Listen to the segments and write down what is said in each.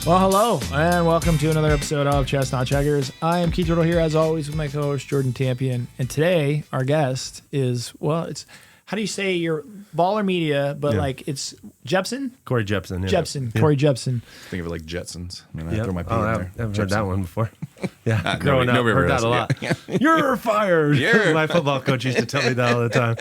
Well, hello, and welcome to another episode of Chestnut Checkers. I am Keith Riddle here, as always, with my co-host, Jordan Tampien. And today, our guest is, it's, how do you say your Bahlr Media, but like it's Jeppesen? Corey Jeppesen. Yeah. Jeppesen. Corey Jeppesen. Think of it like Jetsons. I throw my P in there. I haven't heard that one before. Yeah, growing up, heard that a lot. Yeah. You're fired. My football coach used to tell me that all the time.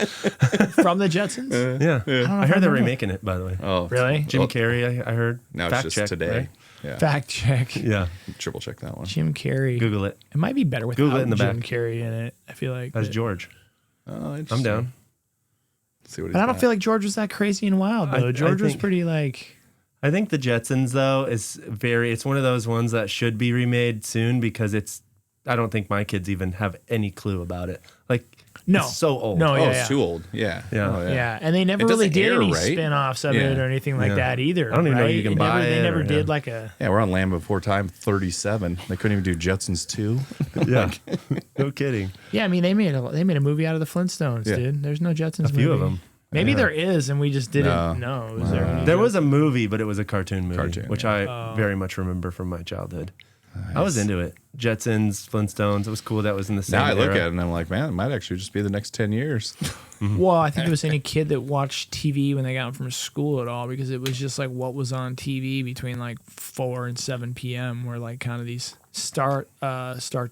From the Jetsons? Yeah. I heard they're remaking it, by the way. Oh, really? Jim Carrey, I heard. Now Fact it's just check, today. Right? Yeah. Fact check. Yeah. Triple check that one. Jim Carrey. Google it. It might be better without Google it in the Jim back. Carrey in it, I feel like. That's George. Oh, I'm down. Let's see what he's But I don't got. feel like George was that crazy and wild, though. George was pretty like... I think the Jetsons, though, it's one of those ones that should be remade soon because I don't think my kids even have any clue about it. Like, it's so old. No, yeah, it's too old. Yeah. Yeah. Oh, Yeah, and they never It really doesn't did air, any right? spin-offs of it or anything like that either. I don't even know right? you can buy They it never or- did like a... Yeah, we're on Land Before Time 37. They couldn't even do Jetsons 2. Yeah. No kidding. Yeah, I mean, they made a movie out of the Flintstones, Yeah. dude. There's no Jetsons movie. A few of them. Maybe there is, and we just didn't know. Was there any There was a movie, but it was a cartoon movie, which yeah. I very much remember from my childhood. Nice. I was into it. Jetsons, Flintstones. It was cool. That was in the same Now I look era. at it and I'm like, man, it might actually just be the next 10 years. Well, I think it was any kid that watched TV when they got home from school at all, because it was just like what was on TV between like 4 and 7 p.m. were like kind of these Star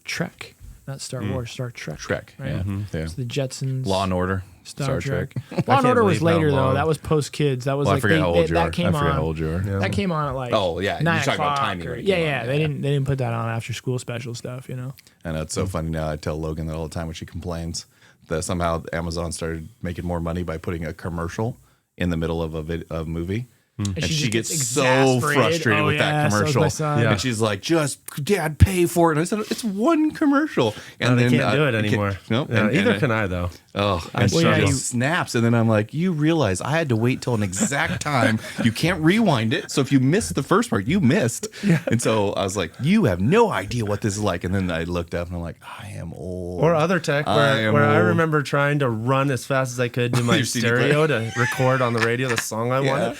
Trek, not Star Wars, Star Trek. Trek. Right? Yeah. Yeah. So the Jetsons. Law and Order. Star Trek. Law and can't Order was believe how later, though. long- That was post kids. That was Well, I like forget how old you are. that came I forget on. how old you are. Yeah. That came on at like Oh, yeah. 9 You're talking about o'clock timing or- when it yeah, came yeah. on. They didn't put that on after school special stuff, you know. I know it's so funny now. I tell Logan that all the time when she complains that somehow Amazon started making more money by putting a commercial in the middle of a movie. And she she just gets gets so exasperated. frustrated Oh, with yeah, that so does commercial. my son. Yeah. And she's like, just, Dad, pay for it. And I said, it's one commercial. And They then can't do it anymore. Nope. Yeah, And- either and- can I, though. Oh, and she struggle. just snaps. And then I'm like, you realize I had to wait till an exact time. You can't rewind it. So if you missed the first part, you missed. And so I was like, you have no idea what this is like. And then I looked up and I'm like, I am old. Or other tech where I remember trying to run as fast as I could to my Your CD stereo to record on the radio the song I wanted.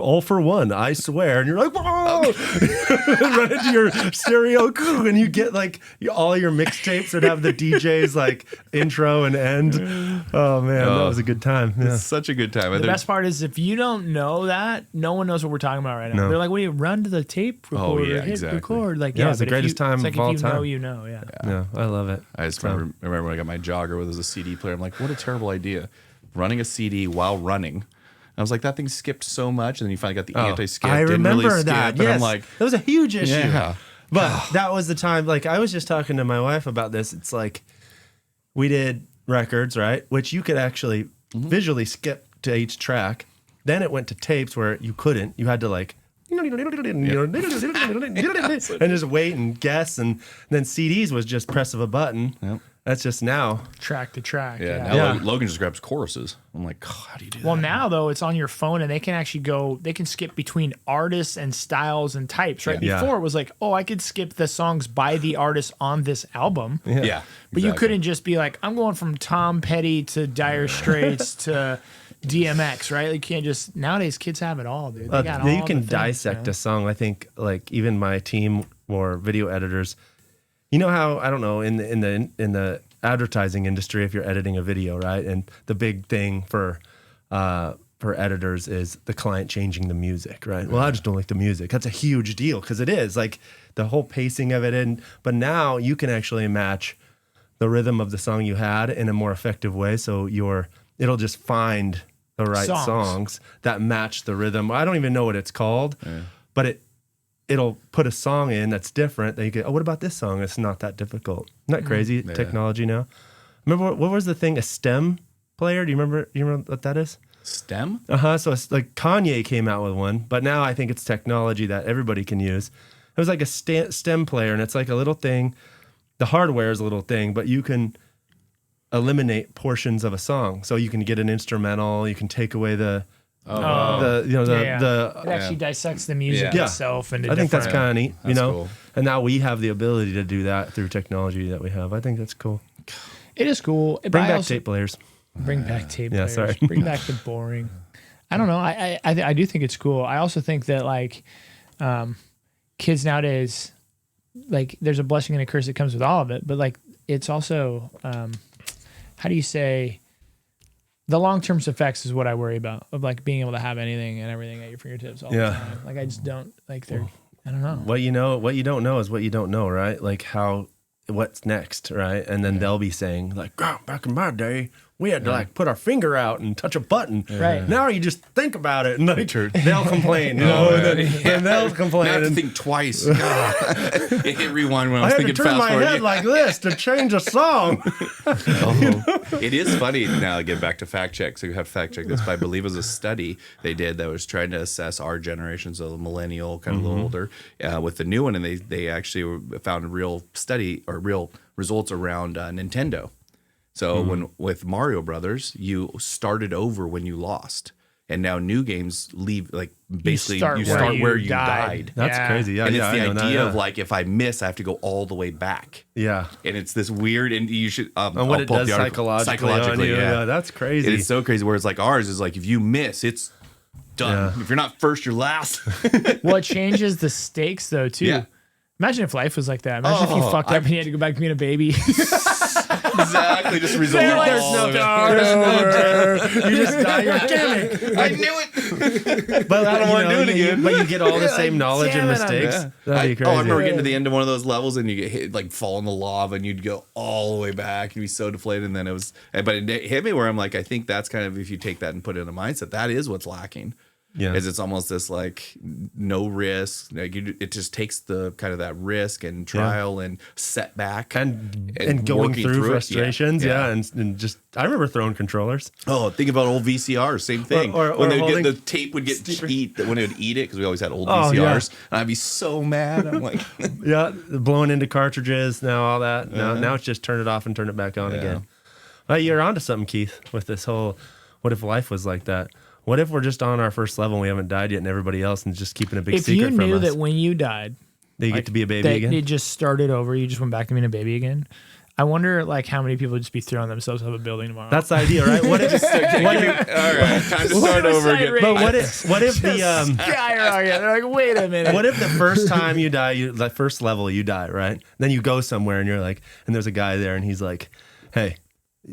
All for one, I swear. And you're like, whoa! Run into your stereo, and you get like all your mixtapes that have the DJ's like intro and end. Oh man, that was a good time. Yeah. It's such a good time. The best part is if you don't know that, no one knows what we're talking about right now. No. They're like, "What do you run to the tape recorder? yeah, hit exactly. record?" Like, Yeah, it's the but if greatest time it's like of all if you know, time. you know. Yeah. Yeah, I love it. I just remember when I got my jogger with a CD player. I'm like, what a terrible idea. Running a CD while running. I was like, that thing skipped so much. And then you finally got the anti-skip. I Didn't remember really skip, that. And Yes, I'm like, that was a huge issue. yeah. But that was the time. Like I was just talking to my wife about this. It's like we did records, right? Which you could actually visually skip to each track. Then it went to tapes where you couldn't. You had to like and just wait and guess. And then CDs was just press of a button. Yep. That's just now. Track to track. Yeah. Yeah. Now Yeah. Logan just grabs choruses. I'm like, oh, how do you do Well, that? now though it's on your phone and they can actually they can skip between artists and styles and types, right? Yeah. Before it was like, oh, I could skip the songs by the artist on this album. Yeah. But you exactly. couldn't just be like, I'm going from Tom Petty to Dire Straits to DMX, right? You can't just nowadays kids have it all, dude. They got all you can the things, dissect man. a song. I think like even my team or video editors, you know how I don't know in the advertising industry if you're editing a video, right? And the big thing for editors is the client changing the music, right? Well, I just don't like the music. That's a huge deal because it is like the whole pacing of it. But now you can actually match the rhythm of the song you had in a more effective way. So it'll just find the right songs that match the rhythm. I don't even know what it's called, but it'll put a song in that's different. Then you go, oh, what about this song? It's not that difficult. Isn't that crazy technology now? Remember what was the thing? A stem player? Do you remember what that is? STEM? So it's like Kanye came out with one, but now I think it's technology that everybody can use. It was like a stem player, and it's like a little thing. The hardware is a little thing, but you can eliminate portions of a song. So you can get an instrumental, you can take away it actually dissects the music Yeah. itself. And I think that's kind of neat, you That's know? cool. And now we have the ability to do that through technology that we have. I think that's cool. It is cool. Bring back tape players. Bring back tape Yeah, players. sorry. Bring back the boring. I don't know. I do think it's cool. I also think that like, kids nowadays, like there's a blessing and a curse that comes with all of it, but like it's also, how do you say, the long-term effects is what I worry about, of like being able to have anything and everything at your fingertips all the time. Like I just don't, like I don't know. What you don't know is what you don't know, right? Like what's next, right? And then they'll be saying like, oh, back in my day, we had to like put our finger out and touch a button. Right. Now you just think about it and like, they'll complain. Then they'll complain. I have to and think twice. It hit rewind when I was I had to thinking turn fast my forward. head like this to change a song. It is funny now. Get back to fact check. So you have to fact check this. But I believe it was a study they did that was trying to assess our generation, so the millennial, kind of a little older, with the new one, and they actually found a real study or real results around Nintendo. So when with Mario Brothers, you started over when you lost, and now new games leave like basically you start where you died. That's crazy. Yeah, And yeah, it's I the know idea that, of like if I miss, I have to go all the way back. yeah. And it's this weird, and you should. And what it does psychologically on you. yeah. That's crazy. It's so crazy. Where it's like ours is like if you miss, it's done. Yeah. If you're not first, you're last. Well, it changes the stakes though too. Yeah. Imagine if life was like that. Imagine if you fucked up and you had to go back being a baby. Exactly. Just resolve. There's no you just die. You're like, damn it. I knew it. But I don't want to do it again. But you get all the same knowledge and damn it, mistakes. Yeah. That'd be crazy. I remember getting to the end of one of those levels and you get hit, like fall in the lava, and you'd go all the way back and be so deflated. And then it was, but it hit me where I'm like, I think that's kind of, if you take that and put it in a mindset, that is what's lacking. Yeah. Is it's almost this like no risk. Like it just takes the kind of that risk and trial and setback and going working through it. frustrations, and just I remember throwing controllers. Oh, think about old VCRs, same thing. Or when holding the tape would get when it would eat it, because we always had old VCRs, and I'd be so mad. I'm like, Yeah, blowing into cartridges now, all that. Now it's just turn it off and turn it back on again. Well, you're onto something, Keith, with this whole what if life was like that? What if we're just on our first level and we haven't died yet, and everybody else is just keeping a big secret from us? If you knew that when you died, they get to be a baby again? It just started over. You just went back to being a baby again. I wonder, like, how many people would just be throwing themselves out of a building tomorrow. That's the idea, right? What if? all right, time to start over again. But what if the skyrocket? They're like, wait a minute. what if the first time you die, the first level you die, right? Then you go somewhere and you're like, and there's a guy there and he's like, hey.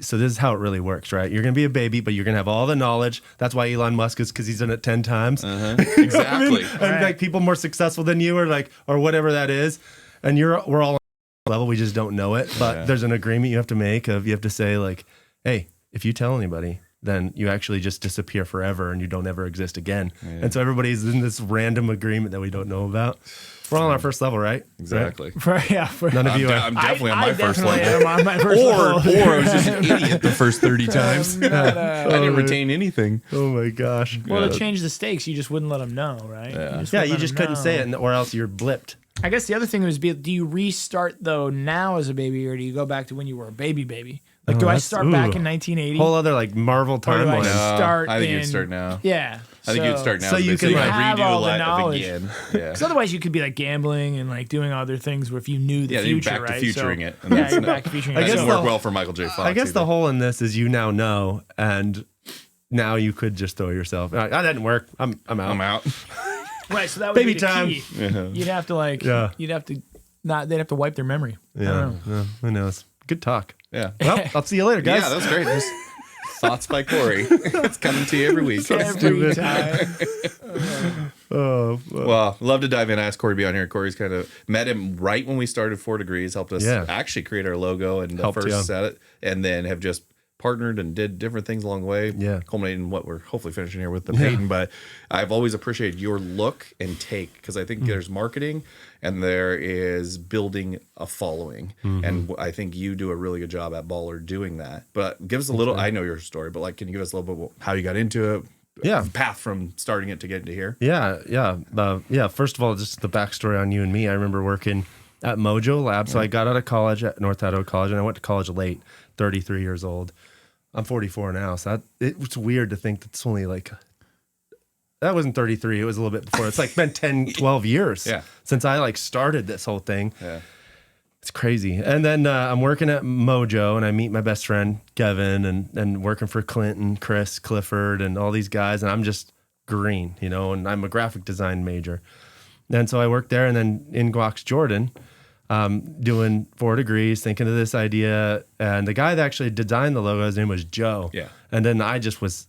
So this is how it really works, right? You're going to be a baby, but you're going to have all the knowledge. That's why Elon Musk is, because he's done it 10 times. Exactly. And like people more successful than you, or whatever that is. And we're all on the level. We just don't know it. But there's an agreement you have to make you have to say like, hey, if you tell anybody, then you actually just disappear forever and you don't ever exist again. Yeah. And so everybody's in this random agreement that we don't know about. We're all on our first level, right? Exactly. Right? None of you are. I'm definitely on my first definitely level. am on my first level. Or I was just an idiot the first 30 times. I didn't retain anything. Oh my gosh. Well, to change the stakes, you just wouldn't let them know, right? Yeah, you just couldn't say it, or else you're blipped. I guess the other thing was, do you restart though now as a baby, or do you go back to when you were a baby? Like, do I start back in 1980? Whole other like Marvel timeline. I think you'd start now. Yeah. I think you'd start now. So you can like have redo all the life knowledge. again. Yeah. Because otherwise you could be like gambling and like doing other things where if you knew the future, back right? to futuring it. Yeah, you're back to futuring it. That didn't the- work well for Michael J. Fox. I guess either. the hole in this is you now know, and now you could just throw yourself. That didn't work. I'm out. I'm out. Right, so that would Baby be the time. key. You'd have to like, they'd have to wipe their memory. I don't know. Who knows? Good talk. Yeah. Well, I'll see you later, guys. Yeah, that was great. Just thoughts by Corey. It's coming to you every week. Every time. Well, love to dive in. I asked Corey to be on here. Corey's kind of met him right when we started 4 Degrees, helped us actually create our logo and first set it, and then have just partnered and did different things along the way, culminating in what we're hopefully finishing here with the Peyton. But I've always appreciated your look and take, because I think there's marketing and there is building a following. And I think you do a really good job at Bahlr doing that. But give us a little, I know your story, but like, can you give us a little bit about how you got into it? Yeah. Path from starting it to getting to here. Yeah. First of all, just the backstory on you and me. I remember working at Mojo Lab. So I got out of college at North Idaho College, and I went to college late, 33 years old. I'm 44 now, so it's weird to think that's only like, that wasn't 33, it was a little bit before. It's like been 10, 12 years since I like started this whole thing. Yeah. It's crazy. And then I'm working at Mojo, and I meet my best friend, Kevin, and working for Clinton, Chris, Clifford, and all these guys, and I'm just green, and I'm a graphic design major. And so I worked there, and then in Guax, Jordan, doing 4 Degrees, thinking of this idea. And the guy that actually designed the logo, his name was Joe. Yeah. And then I just was,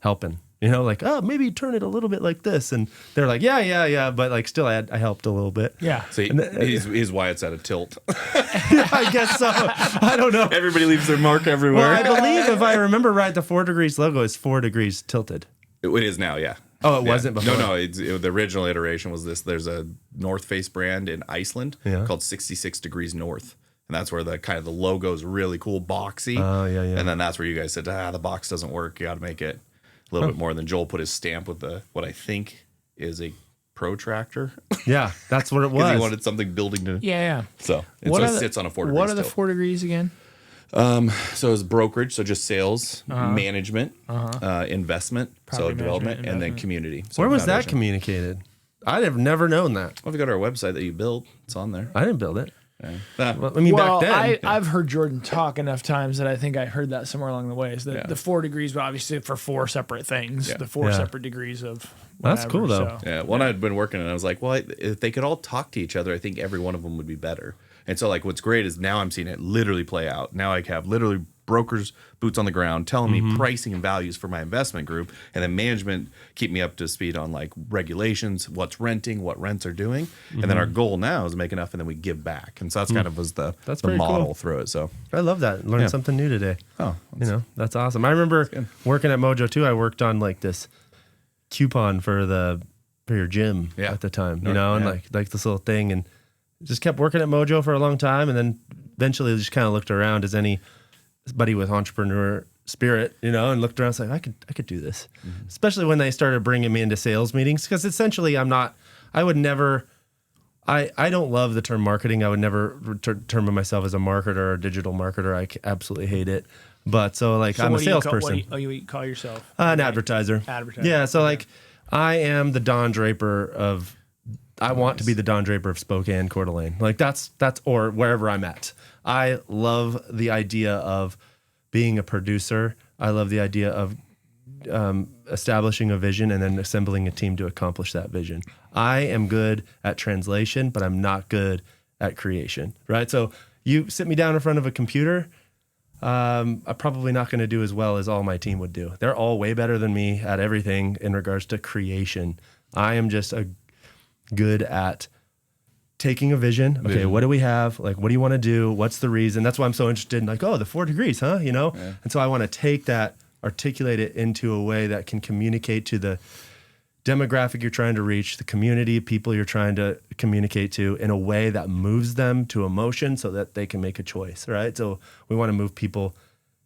helping. Like, oh, maybe turn it a little bit like this. And they're like, yeah. But like, still, I helped a little bit. Yeah. So he's why it's at a tilt. I guess so. I don't know. Everybody leaves their mark everywhere. Well, I believe, if I remember right, the 4 Degrees logo is 4 degrees tilted. It is now, yeah. Oh, it wasn't before? No. The original iteration was this. There's a North Face brand in Iceland called 66 Degrees North. And that's where the kind of the logo is really cool, boxy. Oh, yeah. And then that's where you guys said, the box doesn't work. You got to make it a little bit more. Than Joel put his stamp with what I think is a protractor. Yeah, that's what it was. He wanted something building to. Yeah. So it sits on a 4 degrees. What are the 4 degrees again? So it's brokerage, so just sales, management, investment, Property development, management, and then investment. community. So Where was that foundation. communicated? I'd have never known that. Well, if you go to our website that you built, it's on there. I didn't build it. Yeah. Well, I mean, back then. I've heard Jordan talk enough times that I think I heard that somewhere along the way. Is that the 4 degrees, but obviously for 4 separate things, the 4 separate degrees of. That's whatever, cool though. Yeah, one I'd been working on, I was like, well, if they could all talk to each other, I think every one of them would be better. And so, like, what's great is now I'm seeing it literally play out. Now I have literally brokers, boots on the ground, telling me pricing and values for my investment group, and then management keep me up to speed on like regulations, what's renting, what rents are doing, and then our goal now is to make enough, and then we give back. And so that's kind of was the model cool. through it. So I love that. Learned something new today. Oh, that's awesome. I remember working at Mojo too. I worked on like this coupon for your gym at the time, and like this little thing, and just kept working at Mojo for a long time, and then eventually just kind of looked around as anybody with entrepreneur spirit, and looked around, and was like, I could do this. Especially when they started bringing me into sales meetings, because essentially I don't love the term marketing. I would never term myself as a marketer or a digital marketer. I absolutely hate it. But so I'm a salesperson. What do you call yourself? An advertiser. Yeah. So I am the Don Draper of. I want to be the Don Draper of Spokane, Coeur d'Alene. That's or wherever I'm at. I love the idea of being a producer. I love the idea of establishing a vision and then assembling a team to accomplish that vision. I am good at translation, but I'm not good at creation, right? So you sit me down in front of a computer, I'm probably not going to do as well as all my team would do. They're all way better than me at everything in regards to creation. I am just good at taking a vision. Okay, what do we have? What do you want to do? What's the reason? That's why I'm so interested in the 4 degrees, huh? And so I want to take that, articulate it into a way that can communicate to the demographic you're trying to reach, the community of people you're trying to communicate to, in a way that moves them to emotion so that they can make a choice, right? So we want to move people,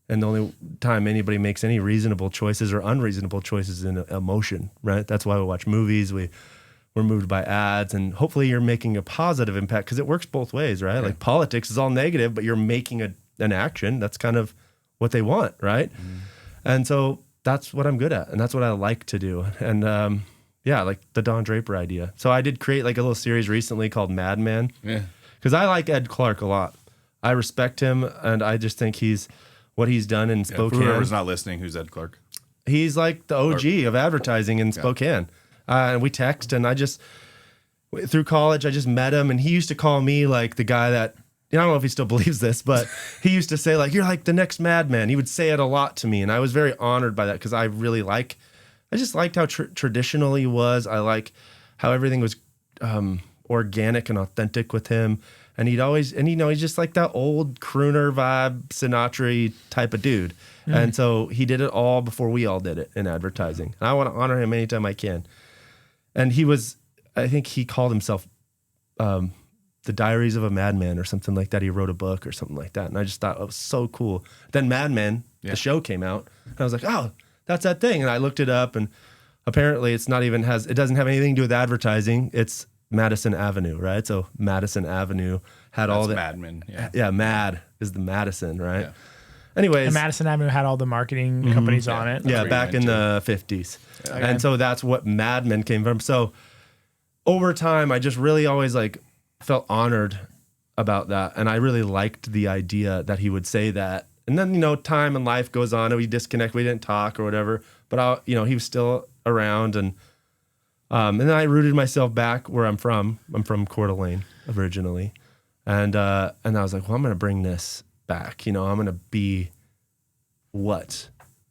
and the only time anybody makes any reasonable choices or unreasonable choices is in emotion, right? That's why we watch movies. We're moved by ads, and hopefully you're making a positive impact, because it works both ways, right? Like politics is all negative, but you're making an action. That's kind of what they want, right? And so that's what I'm good at, and that's what I like to do. And like the Don Draper idea. So I did create a little series recently called Madman. Yeah. Because I like Ed Clark a lot. I respect him, and I just think what he's done in Spokane. For whoever's not listening, who's Ed Clark? He's like the OG of advertising in Spokane. And we text, and through college, I just met him, and he used to call me the guy that, I don't know if he still believes this, but he used to say you're like the next madman. He would say it a lot to me, and I was very honored by that, because I really I just liked how traditional he was. I like how everything was organic and authentic with him. And he's just like that old crooner vibe, Sinatra type of dude. Mm-hmm. And so he did it all before we all did it in advertising. And I want to honor him anytime I can. And I think he called himself The Diaries of a Madman or something like that. He wrote a book or something like that. And I just thought it was so cool. Then Mad Men, the show came out. And I was like, oh, that's that thing. And I looked it up, and apparently it doesn't have anything to do with advertising. It's Madison Avenue, right? So Madison Avenue had all the Mad Men. Yeah, Mad is the Madison, right? Yeah. Anyways, and Madison Avenue had all the marketing companies on it. Yeah, back in the 50s. Yeah. And so that's what Mad Men came from. So over time, I just really always felt honored about that. And I really liked the idea that he would say that. And then, time and life goes on, and we disconnect, we didn't talk or whatever. But he was still around, and And then I rooted myself back where I'm from. I'm from Coeur d'Alene originally. And I was like, well, I'm going to bring this back. I'm going to be what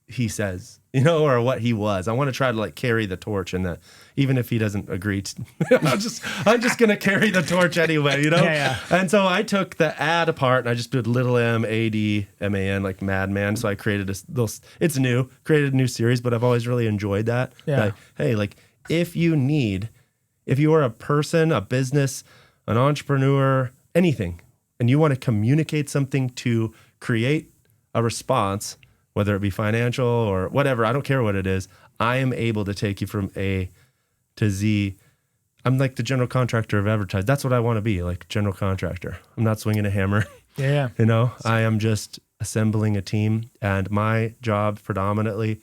he says, or what he was. I want to try to like carry the torch, and that even if he doesn't agree, I'm just going to carry the torch anyway, Yeah. And so I took the ad apart and I just did little MADMAN, like Madman. So I created it's new, created a new series, but I've always really enjoyed that. Yeah. Like, hey, like if you are a person, a business, an entrepreneur, anything, and you want to communicate something to create a response, whether it be financial or whatever, I don't care what it is, I am able to take you from A to Z. I'm like the general contractor of advertising. That's what I want to be, like general contractor. I'm not swinging a hammer. Yeah. I am just assembling a team, and my job predominantly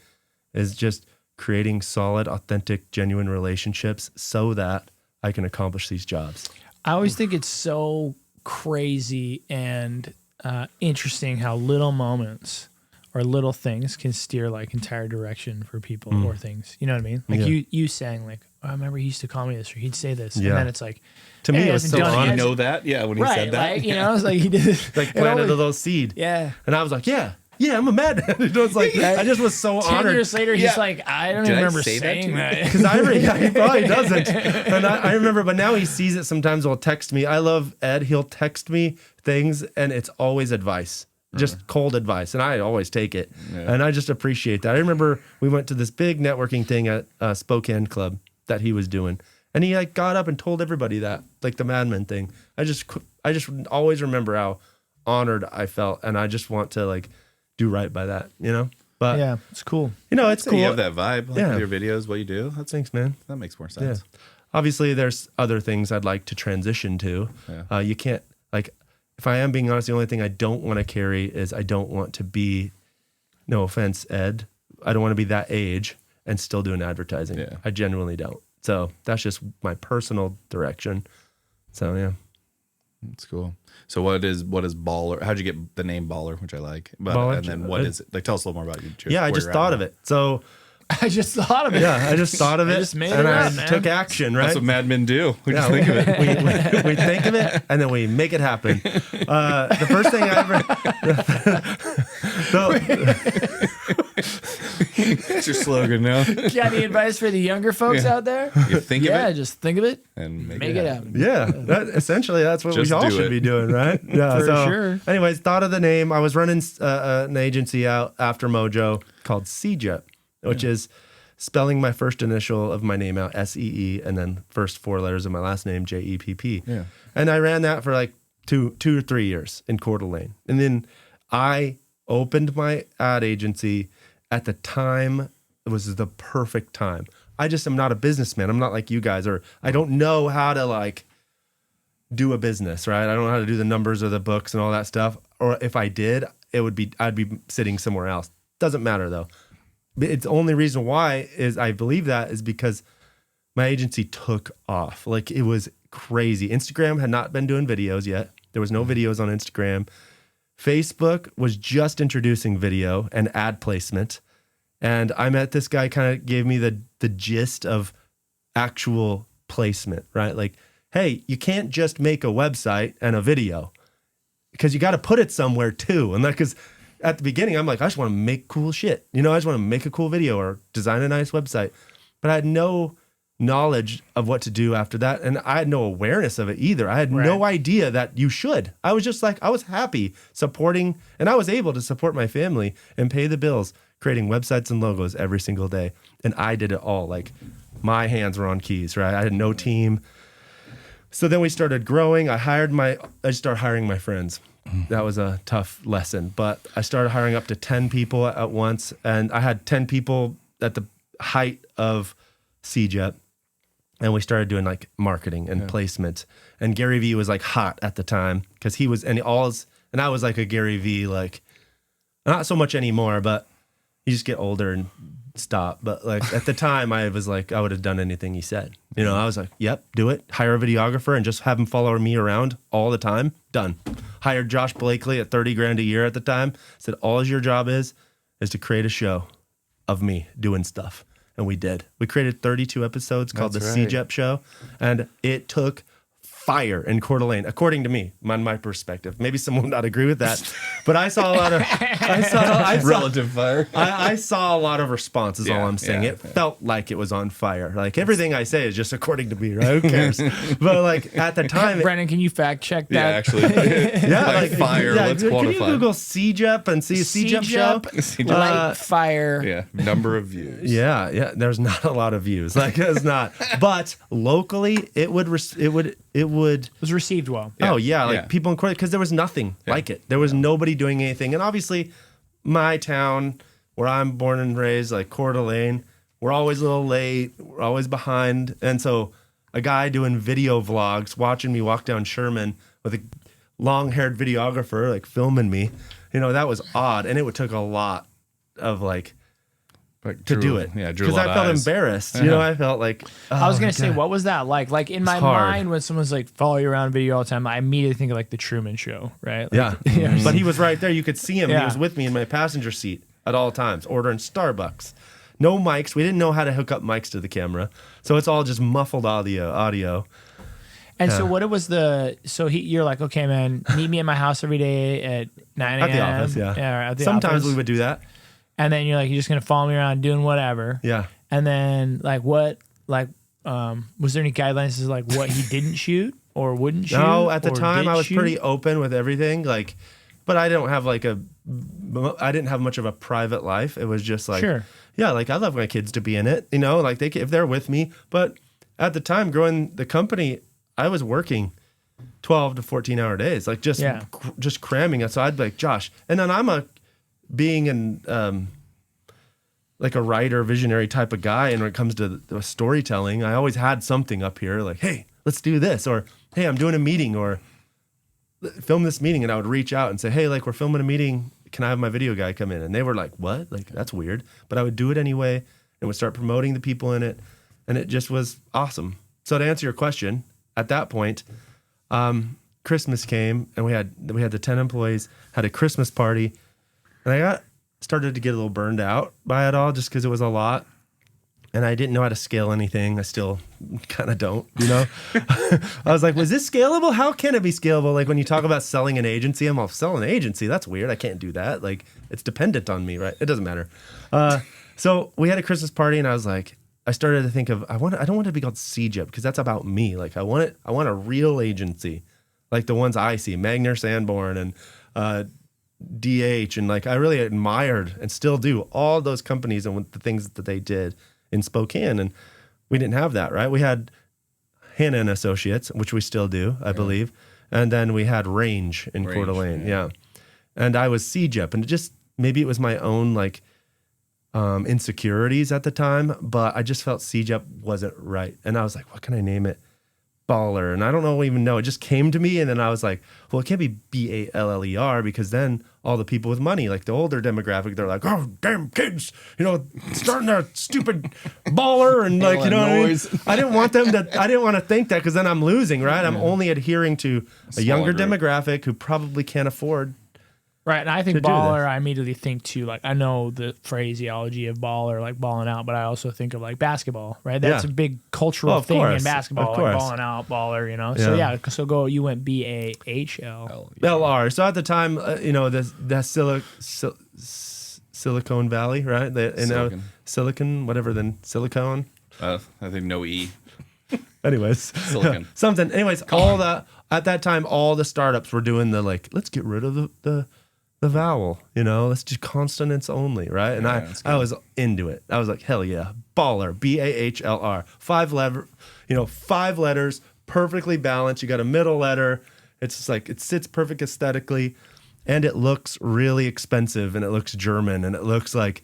is just creating solid, authentic, genuine relationships so that I can accomplish these jobs. I always think it's so crazy and interesting how little moments or little things can steer like entire direction for people or things. You know what I mean? Like you saying like, oh, I remember he used to call me this, or he'd say this, and then it's like, to me, it was so I honest. know that. Yeah, when he said that, like, it's like he did Like planted a little seed. Yeah. And I was like, yeah, I'm a madman. It's like I just was so 10 honored. years later, he's like, I don't Did even I remember say that saying to you? that. Because he probably doesn't. And I remember, but now he sees it sometimes. He'll text me. I love Ed. He'll text me things, and it's always advice, just cold advice. And I always take it. Yeah. And I just appreciate that. I remember we went to this big networking thing at Spokane Club that he was doing. And he like got up and told everybody that, like the Madman thing. I just always remember how honored I felt. And I just want to like do right by that, But Yeah, it's cool. it's cool. You have that vibe, like with your videos, what you do. Thanks, man. That makes more sense. Yeah. Obviously, there's other things I'd like to transition to. Yeah. You can't, like, if I am being honest, the only thing I don't want to carry is I don't want to be, no offense, Ed, I don't want to be that age and still doing advertising. Yeah. I genuinely don't. So that's just my personal direction. So, yeah. That's cool. So what is Bahlr? How'd you get the name Bahlr, which I like? But Bahlr? and then what is it? Like, tell us a little more about you. Yeah, I just thought of it. So, I just thought of it. yeah, I just thought of it. I just made and it I up, man. took action, right? That's what madmen do. We Yeah, just think of it. we think of it and then we make it happen. The first thing I ever. That's your slogan now. Got any advice for the younger folks out there? You think of Yeah, it just think of it and make it happen. Yeah, essentially that's what Just we all do should it. be doing, right? Yeah, For sure. Anyways, thought of the name. I was running an agency out after Mojo called CJEP, which is spelling my first initial of my name out, SEE, and then first four letters of my last name, JEPP. Yeah. And I ran that for like two or 3 years in Coeur d'Alene. And then I opened my ad agency at the time. It was the perfect time. I just am not a businessman. I'm not like you guys, or I don't know how to like do a business, right? I don't know how to do the numbers or the books and all that stuff. Or if I did, I'd be sitting somewhere else. Doesn't matter though. It's the only reason why is I believe that is because my agency took off. Like it was crazy. Instagram had not been doing videos yet. There was no videos on Instagram. Facebook was just introducing video and ad placement. And I met this guy, kind of gave me the gist of actual placement, right? Like, hey, you can't just make a website and a video because you got to put it somewhere too. And because at the beginning, I'm like, I just want to make cool shit. I just want to make a cool video or design a nice website. But I had no knowledge of what to do after that. And I had no awareness of it either. I had no idea that you should. I was just like, I was happy supporting, and I was able to support my family and pay the bills, creating websites and logos every single day. And I did it all. Like my hands were on keys, right? I had no team. So then we started growing. I started hiring my friends. That was a tough lesson, but I started hiring up to 10 people at once. And I had 10 people at the height of CJEP. And we started doing like marketing and placement. And Gary Vee was like hot at the time because he was, and I was like a Gary Vee, like not so much anymore, but you just get older and stop. But like at the time I was like, I would have done anything he said. I was like, yep, do it. Hire a videographer and just have him follow me around all the time. Done. Hired Josh Blakely at $30,000 a year at the time. Said, all your job is to create a show of me doing stuff. And we did. We created 32 episodes called That's the right. CJEP Show. And it took fire in Coeur d'Alene, according to me, on my perspective. Maybe someone would not agree with that, but I saw a lot of Relative fire. I saw a lot of response. Is all I'm saying. It felt like it was on fire. Like everything I say is just according to me, right? Who cares? But like at the time, Brennan, can you fact check that? Yeah, actually. Like fire. Let's can quantify. you Google CJEP and see a CJEP show? CJEP. Light fire. Yeah, number of views. Yeah. There's not a lot of views. Like it's not. But locally, it would. It was received well. Oh yeah, like people in Coeur, because there was nothing like it. There was nobody doing anything, and obviously, my town where I'm born and raised, like Coeur d'Alene, we're always a little late, we're always behind, and so a guy doing video vlogs, watching me walk down Sherman with a long-haired videographer like filming me, that was odd, and it took a lot of like to do it. Yeah, because I felt embarrassed. I felt like I was oh gonna my say, God. what was that like? Like in my hard. mind, when someone's like follow you around video all the time, I immediately think of like the Truman Show, right? Like, Yeah. But he was right there. You could see him. Yeah. He was with me in my passenger seat at all times, ordering Starbucks. No mics. We didn't know how to hook up mics to the camera. So it's all just muffled audio. And so what it was you're like, okay, man, meet me at my house every day at 9 a.m. At the office, yeah. At the Sometimes office. we would do that. And then you're like, you're just gonna follow me around doing whatever. Yeah. And then like what was there any guidelines as like what he didn't shoot or wouldn't shoot? No, at the or time did I was shoot? pretty open with everything. Like, but I didn't have much of a private life. It was just like, Sure. yeah, like I love my kids to be in it, like if they're with me. But at the time growing the company, I was working 12 to 14 hour days, like just cramming it. So I'd be like, Josh, and then being like a writer, visionary type of guy. And when it comes to the storytelling, I always had something up here like, hey, let's do this. Or, hey, I'm doing a meeting, or film this meeting. And I would reach out and say, hey, like we're filming a meeting. Can I have my video guy come in? And they were like, what? Like, that's weird. But I would do it anyway and would start promoting the people in it. And it just was awesome. So to answer your question, at that point, Christmas came and we had the 10 employees, had a Christmas party, and I started to get a little burned out by it all just because it was a lot. And I didn't know how to scale anything. I still kind of don't, I was like, was this scalable? How can it be scalable? Like when you talk about selling an agency, I'm all selling an agency. That's weird. I can't do that. Like it's dependent on me, right? It doesn't matter. So we had a Christmas party and I was like, I started to think of, I don't want it to be called CJEP because that's about me. Like I want a real agency like the ones I see, Magner Sanborn and DH. And like, I really admired and still do all those companies and the things that they did in Spokane. And we didn't have that, right? We had Hannah and Associates, which we still do, I believe. And then we had Range in Coeur d'Alene. Yeah. And I was CJEP, and maybe it was my own like insecurities at the time, but I just felt CJEP wasn't right. And I was like, what can I name it? Bahlr. And I don't even know. It just came to me. And then I was like, well, it can't be Baller because then all the people with money, like the older demographic, they're like, oh, damn kids, starting a stupid baller. And like, what I mean? I didn't want to think that because then I'm losing, right? I'm only adhering to a younger demographic who probably can't afford. Right, and I think baller, I immediately think too, like, I know the phraseology of baller, like balling out, but I also think of like basketball, right? That's a big cultural thing in basketball, like balling out, baller, So you went BAHL. LR. So at the time, Silicon Valley, right? Silicon, whatever, then silicone. I think no E. Anyways, Silicon. Something. Anyways, at that time, all the startups were doing the like, let's get rid of the vowel, let's do consonants only, right? And I was into it. I was like, hell yeah, baller, Bahlr, 5 letters, perfectly balanced. You got a middle letter. It's just like it sits perfect aesthetically, and it looks really expensive, and it looks German, and it looks like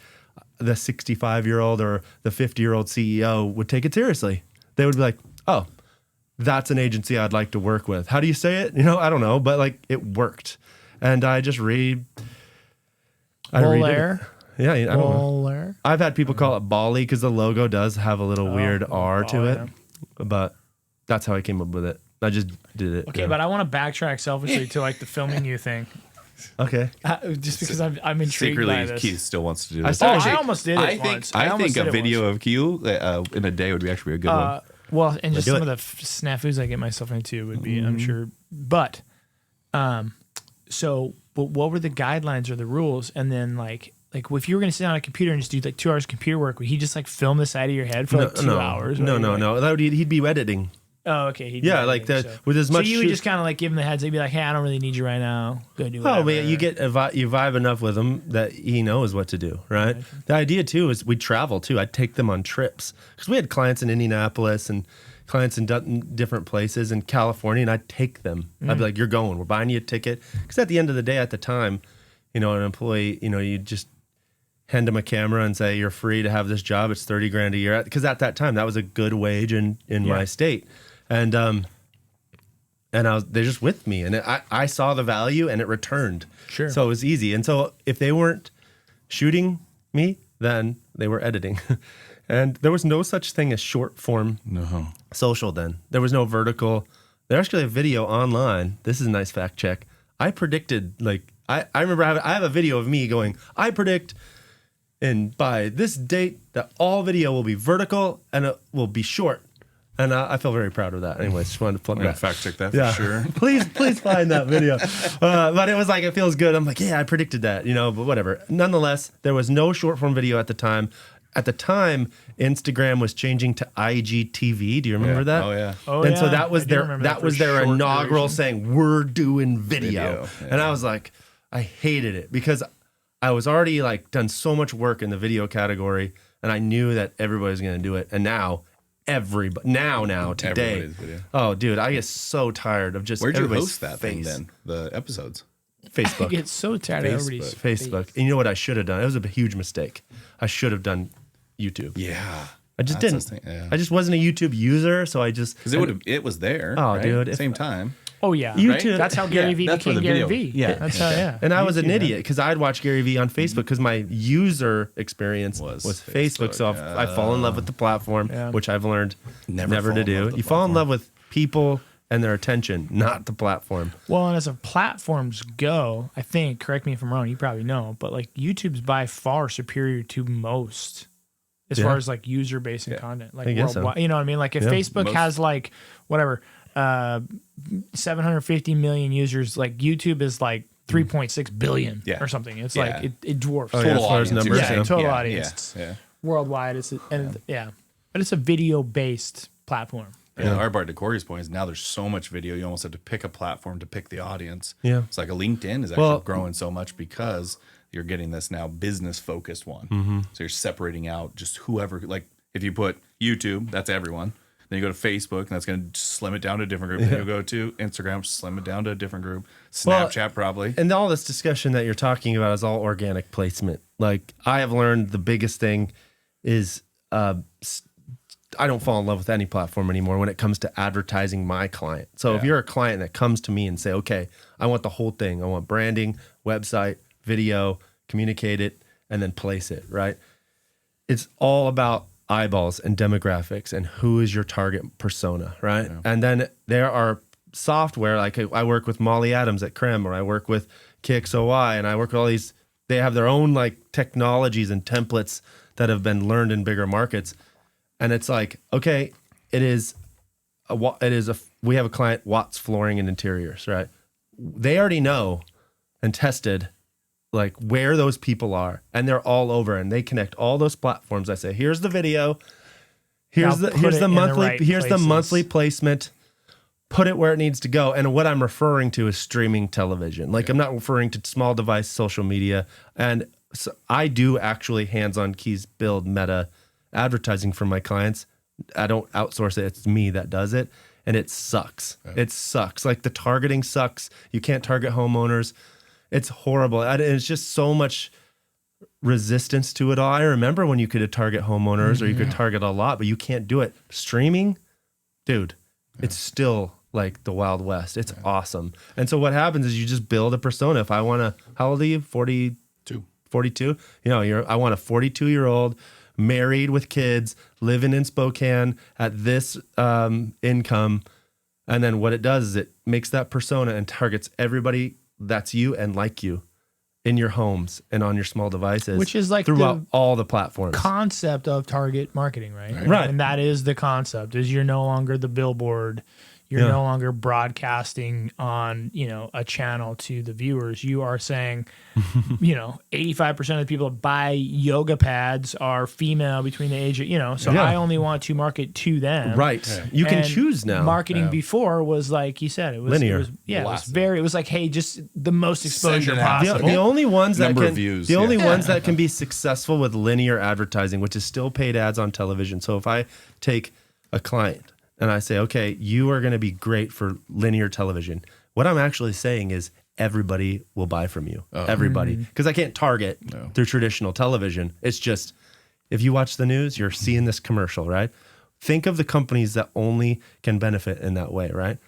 the 65-year-old or the 50-year-old CEO would take it seriously. They would be like, oh, that's an agency I'd like to work with. How do you say it? I don't know, but like it worked. And I just read. Bahlr. Yeah, I don't know. Bahlr. I've had people call it Bali because the logo does have a little weird R to it. But that's how I came up with it. I just did it. Okay, but I want to backtrack selfishly to like the filming you thing. Okay. Just because I'm intrigued by Secretly, this. Keith still wants to do I this. started- I almost did it once. I almost think did a it video once. of Q in a day would be actually a good one. Well, and just do some it. of the snafus I get myself into would be, I'm sure. But, but what were the guidelines or the rules? And then like if you were going to sit on a computer and just do like 2 hours of computer work, would he just like film this out of your head for like 2 hours? No. That would he'd be editing. Oh, okay. He'd Yeah, do like editing, that with as much. So you would just kind of like give him the heads. He'd be like, "Hey, I don't really need you right now. Go do whatever." Oh, but you get you vibe enough with him that he knows what to do, right? The idea too is we'd travel too. I'd take them on trips because we had clients in Indianapolis and clients in different places in California, and I'd take them. I'd be like, "You're going. We're buying you a ticket." Because at the end of the day, at the time, an employee, you just hand them a camera and say, "You're free to have this job. It's $30,000 a year." Because at that time, that was a good wage in my state, and they're just with me, and I saw the value, and it returned. Sure. So it was easy. And so if they weren't shooting me, then they were editing, and there was no such thing as short form social. Then there was no vertical. There's actually a video online. This is a nice fact check. I predicted I remember I have a video of me going, I predict by this date that all video will be vertical and it will be short. And I feel very proud of that. Anyways, just wanted to plug I'm gonna that. fact check that for sure. please find that video. But it was like, it feels good. I'm like, yeah, I predicted that, but whatever. Nonetheless, there was no short form video at the time. At the time, Instagram was changing to IGTV. Do you remember that? Oh yeah. Oh, So yeah. that was I do their remember that for their short inaugural version. saying, we're doing video. Video, And I was like, I hated it because I was already done so much work in the video category, and I knew that everybody was going to do it. And now everybody today. Everybody's video. Oh, dude, I get so tired of just Where'd you everybody's host that face. thing then? The episodes. I Facebook. get so tired of everybody's Facebook. And you know what I should have done? It was a huge mistake. I should have done YouTube. Yeah. I just That's didn't. the thing, yeah. I just wasn't a YouTube user, so I just Because it was there. Oh, right? dude, Same time. Oh yeah, YouTube. That's how Gary V that's where became the Gary video- V. yeah. That's how. Yeah. And I was an YouTube, idiot because I'd watch Gary Vee on Facebook because my user experience Was was Facebook. So Facebook, I fall in love with the platform, Yeah. which I've learned Never never fall to in love do. with the You fall in platform. love with people and their attention, not the platform. Well, and as a platforms go, I think, correct me if I'm wrong, you probably know, but YouTube's by far superior to most as Yeah. far as user base and content, I guess so. worldwide. You know what I mean? If Yeah. Facebook has whatever, 750 million users, YouTube is 3.6 billion Yeah. or something. It's Yeah. it dwarfs. Oh, yeah, as far as audience, numbers, you're Yeah, saying. total Yeah, audience. Yeah. Worldwide, but it's a video based platform. And our part to Corey's point is now there's so much video, you almost have to pick a platform to pick the audience. Yeah. It's like a LinkedIn is actually growing so much because you're getting this now business focused one. Mm-hmm. So you're separating out just whoever, if you put YouTube, that's everyone. Then you go to Facebook, and that's going to slim it down to a different group. Then you'll go to Instagram, slim it down to a different group. Snapchat, probably. And all this discussion that you're talking about is all organic placement. I have learned the biggest thing is I don't fall in love with any platform anymore when it comes to advertising my client. So if you're a client that comes to me and say, okay, I want the whole thing. I want branding, website, video, communicate it, and then place it, right? It's all about eyeballs and demographics and who is your target persona, right? Yeah. And then there are software, I work with Molly Adams at Creme, or I work with KXOY, and I work with all these, they have their own technologies and templates that have been learned in bigger markets. And it's okay, we have a client, Watts Flooring and Interiors, right? They already know and tested where those people are, and they're all over, and they connect all those platforms. I say, here's the video, here's the monthly placement. Put it where it needs to go. And what I'm referring to is streaming television. I'm not referring to small device social media. And so I do actually hands-on keys build meta advertising for my clients. I don't outsource it. It's me that does it. And it sucks. Yeah. It sucks. The targeting sucks. You can't target homeowners. It's horrible. And it's just so much resistance to it all. I remember when you could target homeowners or you could target a lot, but you can't do it. Streaming, dude, it's still the Wild West. It's awesome. And so what happens is you just build a persona. If I want to, how old are you? 42? I want a 42-year-old married with kids, living in Spokane at this income. And then what it does is it makes that persona and targets everybody that's you and like you in your homes and on your small devices, which is like throughout the all the platforms. concept of target marketing, right? Right. And that is the concept, is you're no longer the billboard. You're no longer broadcasting on, a channel to the viewers. You are saying, 85% of the people that buy yoga pads are female between the age of, so I only want to market to them. Right. Yeah. You can choose now. Marketing before was like you said, it was linear. It was like, hey, just the most exposure possible. The only ones that Number can of views, the only ones that can be successful with linear advertising, which is still paid ads on television. So if I take a client and I say, okay, you are going to be great for linear television, what I'm actually saying is everybody will buy from you. Everybody. Because I can't target through traditional television. It's just, if you watch the news, you're seeing this commercial, right? Think of the companies that only can benefit in that way, right?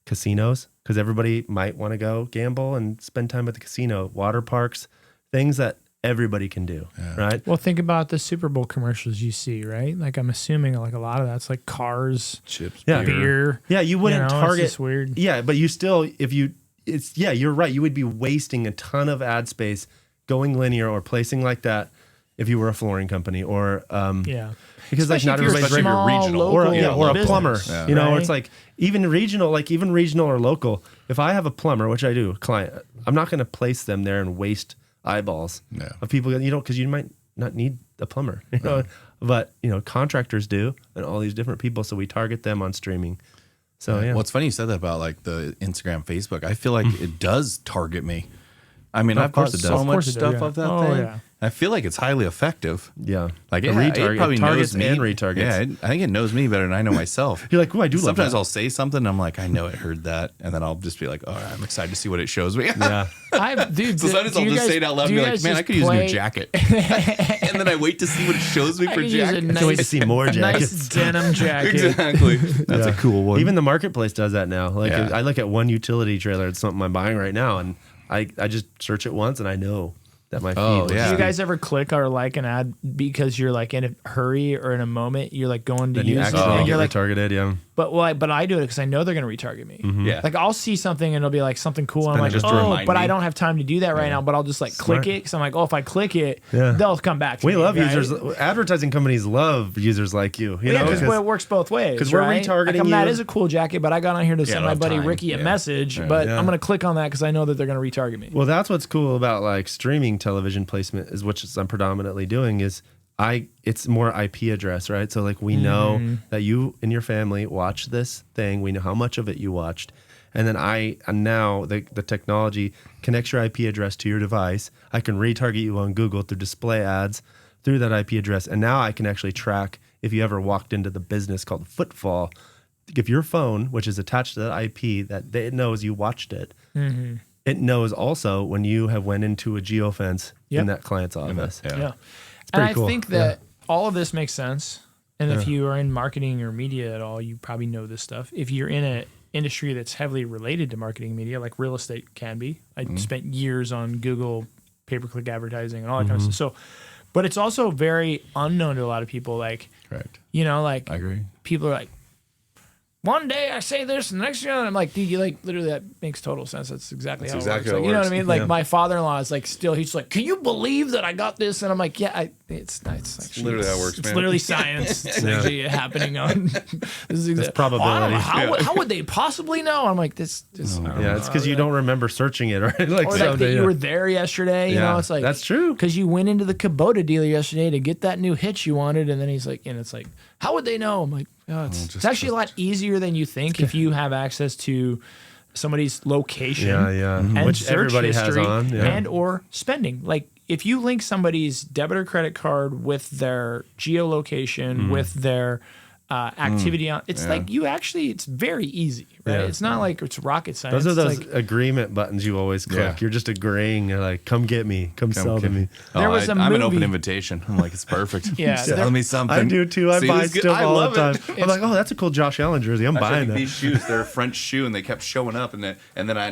Casinos, because everybody might want to go gamble and spend time at the casino. Water parks, things that everybody can do, right? Well, think about the Super Bowl commercials you see, right? Like, I'm assuming like a lot of that's like cars, chips, beer. Yeah, you wouldn't target. It's just weird. Yeah, but you still, you're right. You would be wasting a ton of ad space going linear or placing like that if you were a flooring company or because especially like not if you're everybody's small, regional local or a business, plumber. right? Or it's like even regional or local. If I have a plumber, which I do, client, I'm not going to place them there and waste eyeballs of people, because you might not need a plumber, but contractors do, and all these different people. So we target them on streaming. So Well, it's funny you said that about like the Instagram, Facebook. I feel like it does target me. I mean, I've bought so much stuff of that thing. Yeah. I feel like it's highly effective. Yeah, Like it probably targets knows me. and retargets. Yeah, I think it knows me better than I know myself. You're like, oh, I do love Sometimes that. I'll say something, and I'm like, I know it heard that, and then I'll just be like, all right, I'm excited to see what it shows me. Yeah. So sometimes I'll just say it out loud and be like, man, I could use a new jacket. And then I wait to see what it shows me for jacket. I can't wait to see more jackets. Nice denim jacket. Exactly. That's a cool one. Even the marketplace does that now. Like I look at one utility trailer, it's something I'm buying right now, and I just search it once and I know that my feed will Do you guys ever click or like an ad because you're like in a hurry or in a moment you're like going to then you use actually and get you're like, retargeted, but I do it because I know they're going to retarget me. Yeah. Like I'll see something and it'll be like something cool. And I'm like, just to remind but me. I don't have time to do that right now. But I'll just like Smart. click it because I'm like, if I click it, Yeah. they'll come back to We me. love right? users. Advertising companies love users like you. You know, because it works both ways. 'cause we're right? retargeting Like, that you. is a cool jacket, but I got on here to send I my don't buddy have time. Ricky a Yeah. message. Yeah. But Yeah. I'm going to click on that because I know that they're going to retarget me. Well, that's what's cool about like streaming television placement is which I'm predominantly doing is it's more IP address, right? So like we know that you and your family watch this thing. We know how much of it you watched. And then now the technology connects your IP address to your device. I can retarget you on Google through display ads through that IP address. And now I can actually track if you ever walked into the business called footfall. If your phone, which is attached to that IP, that it knows you watched it, it knows also when you have went into a geofence in that client's office. Yeah. pretty And cool. I think that all of this makes sense. And if you are in marketing or media at all, you probably know this stuff. If you're in an industry that's heavily related to marketing media, like real estate can be. I spent years on Google pay-per-click advertising and all that kind of stuff. So, but it's also very unknown to a lot of people. Like, Correct. like I agree. people are like, one day I say this, and the next year I'm like, dude, you like literally that makes total sense. That's exactly how it works. Like, you know what I mean? Like my father-in-law is like he's like, can you believe that I got this? And I'm like, yeah, it's actually Literally how it works, It's man. literally science. It's actually happening on this is probability. How would they possibly know? I'm like this. I don't Yeah, know. it's because you don't remember searching it, right? Like Or like someday, that you were there yesterday. You know, it's like that's true. because you went into the Kubota dealer yesterday to get that new hitch you wanted, and then he's like, and it's like, how would they know? I'm like, oh, it's actually a lot easier than you think if you have access to somebody's location. Yeah. And Which search everybody history has on. Yeah. and or spending. Like if you link somebody's debit or credit card with their geolocation, with their activity on, it's like it's very easy, right? Yeah. It's not like it's rocket science. Those are those It's like, agreement buttons you always click. Yeah. You're just agreeing. You're like, come get me. Come sell to me. There was a I'm an open movie- invitation. I'm like, it's perfect. Yeah, Tell me something. I do too. I See, buy this is good. stuff I all love the it. time. I'm like, oh, that's a cool Josh Allen jersey. I'm Actually, buying that. these shoes, they're a French shoe, and they kept showing up, and then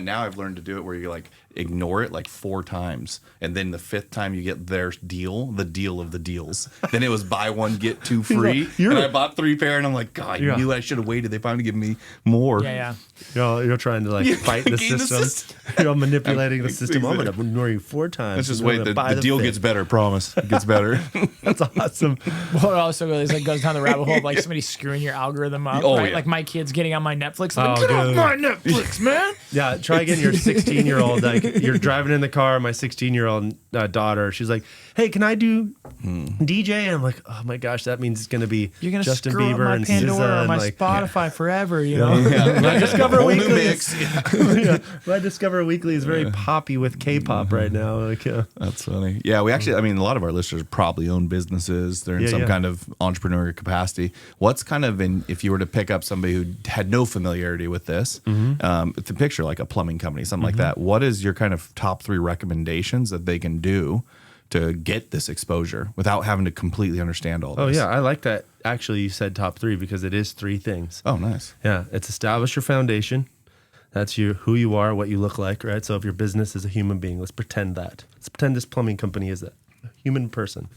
now I've learned to do it where you like ignore it like 4 times. And then the 5th time you get their deal, the deal of the deals. Then it was buy 1, get 2 free. And I bought 3 pair and I'm like, God, you knew I should have waited. They finally give me more. Yeah. You're trying to like fight the system. You're manipulating the system. I'm going to ignore you 4 times. Let's just wait. The deal gets better. Promise. It gets better. That's awesome. Well, it also goes, like, goes down the rabbit hole of like somebody screwing your algorithm up. Right? Like my kid's getting on my Netflix. Like, get off my Netflix, man. Yeah, try getting your 16-year-old. Like, you're driving in the car. My 16-year-old daughter, she's like, "Hey, can I do DJ?" And I'm like, "Oh my gosh, that means it's going to be you're gonna Justin screw Bieber up my and Pandora SZA or and my like Spotify forever." You know, my Discover Weekly mix. my Discover Weekly is very poppy with K-pop right now. Like, that's funny. Yeah, we actually, I mean, a lot of our listeners probably own businesses. They're in some kind of entrepreneurial capacity. What's kind of if you were to pick up somebody who had no familiarity with this, to picture like a plumbing company, something like that, what is your kind of top 3 recommendations that they can do to get this exposure without having to completely understand all this? oh yeah, I like that. Actually, you said top 3 because it is 3 things. Oh, nice. Yeah, it's establish your foundation. That's who you are, what you look like, right? So if your business is a human being, let's pretend that. Let's pretend this plumbing company is a human person,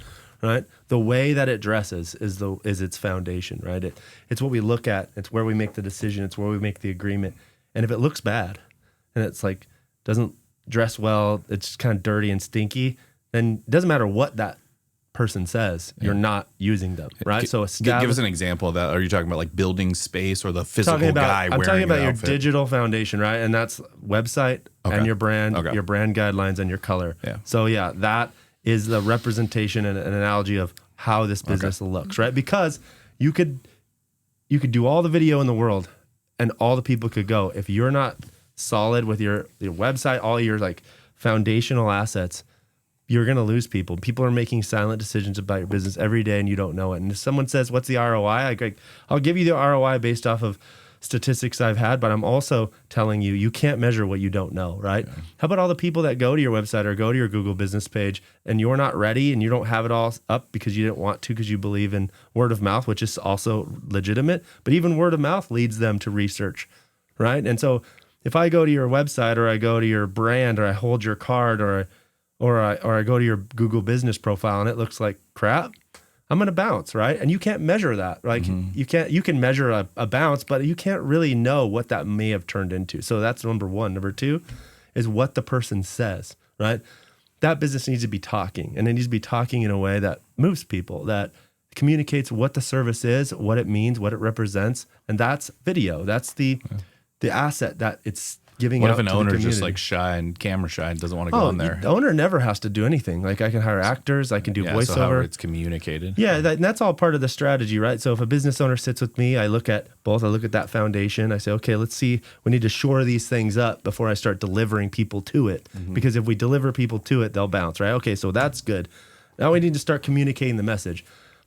right? The way that it dresses is its foundation, right? It's what we look at. It's where we make the decision. It's where we make the agreement. And if it looks bad and it's like doesn't dress well, it's kind of dirty and stinky, then it doesn't matter what that person says, you're not using them, right? So give us an example of that. Are you talking about like building space or the physical guy wearing I'm talking about an your outfit? Digital foundation, right? And that's website and your brand guidelines and your color. Yeah. So yeah, that is the representation and an analogy of how this business looks, right? Because you could do all the video in the world and all the people could go. If you're not solid with your website, all your like foundational assets, you're going to lose people. People are making silent decisions about your business every day and you don't know it. And if someone says, "What's the ROI?" I'll give you the ROI based off of statistics I've had, but I'm also telling you can't measure what you don't know, right? Yeah. How about all the people that go to your website or go to your Google business page and you're not ready and you don't have it all up because you didn't want to because you believe in word of mouth, which is also legitimate, but even word of mouth leads them to research, right? And so if I go to your website or I go to your brand or I hold your card or I go to your Google business profile and it looks like crap, I'm going to bounce, right? And you can't measure that. Like you can measure a bounce, but you can't really know what that may have turned into. So that's number 1. Number 2 is what the person says, right? That business needs to be talking, and it needs to be talking in a way that moves people, that communicates what the service is, what it means, what it represents. And that's video. That's the asset that it's giving what out if an to the owner's just community. like shy and camera shy and doesn't want to go in there? The owner never has to do anything. Like I can hire actors, I can do voiceover. So however it's communicated. Yeah, and that's all part of the strategy, right? So if a business owner sits with me, I look at both. I look at that foundation. I say, okay, let's see. We need to shore these things up before I start delivering people to it. Because if we deliver people to it, they'll bounce, right? Okay, so that's good. Now we need to start communicating the message.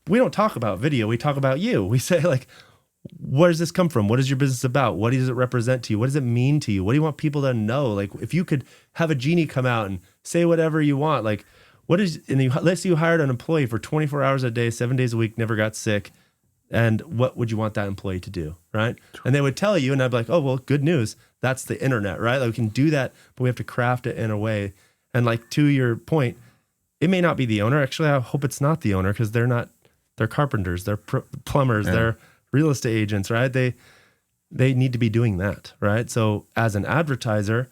We don't talk about video. We talk about you. We say like, where does this come from? What is your business about? What does it represent to you? What does it mean to you? What do you want people to know? Like if you could have a genie come out and say whatever you want, like let's say you hired an employee for 24 hours a day, 7 days a week, never got sick. And what would you want that employee to do? Right. And they would tell you, and I'd be like, oh, well, good news. That's the internet, right? Like we can do that, but we have to craft it in a way. And like to your point, it may not be the owner. Actually, I hope it's not the owner because they're carpenters, they're plumbers, they're real estate agents, right? They need to be doing that, right? So as an advertiser,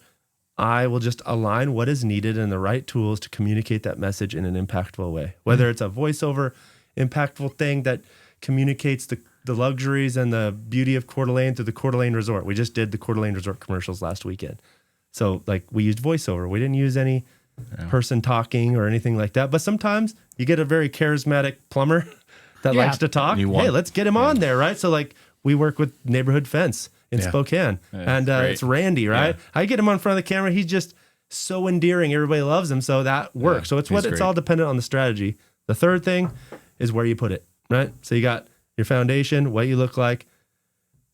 I will just align what is needed and the right tools to communicate that message in an impactful way. Whether it's a voiceover impactful thing that communicates the luxuries and the beauty of Coeur d'Alene through the Coeur d'Alene Resort. We just did the Coeur d'Alene Resort commercials last weekend. So like we used voiceover. We didn't use any person talking or anything like that. But sometimes you get a very charismatic plumber that likes to talk. Hey, let's get him on there, right? So like we work with Neighborhood Fence in Spokane, and it's Randy, right? I get him on front of the camera. He's just so endearing. Everybody loves him, so that works. So it's all dependent on the strategy. The third thing is where you put it, right? So you got your foundation, what you look like.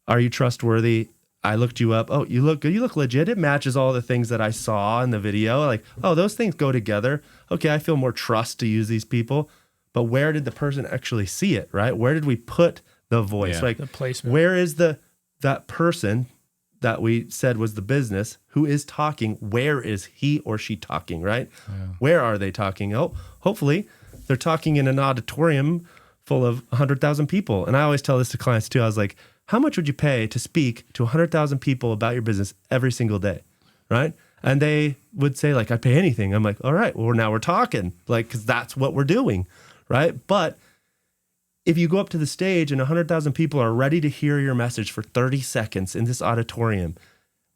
Are you trustworthy? I looked you up. Oh, you look good. You look legit. It matches all the things that I saw in the video. Like, oh, those things go together. Okay, I feel more trust to use these people. But where did the person actually see it, right? Where did we put the voice? Like the placement. Where is that person that we said was the business. Who is talking? Where is he or she talking, right? Yeah. Where are they talking? Oh, hopefully they're talking in an auditorium full of 100,000 people. And I always tell this to clients too. I was like, how much would you pay to speak to 100,000 people about your business every single day, right? And they would say like, I'd pay anything. I'm like, all right, well, now we're talking, like, because that's what we're doing, right? But if you go up to the stage and 100,000 people are ready to hear your message for 30 seconds in this auditorium,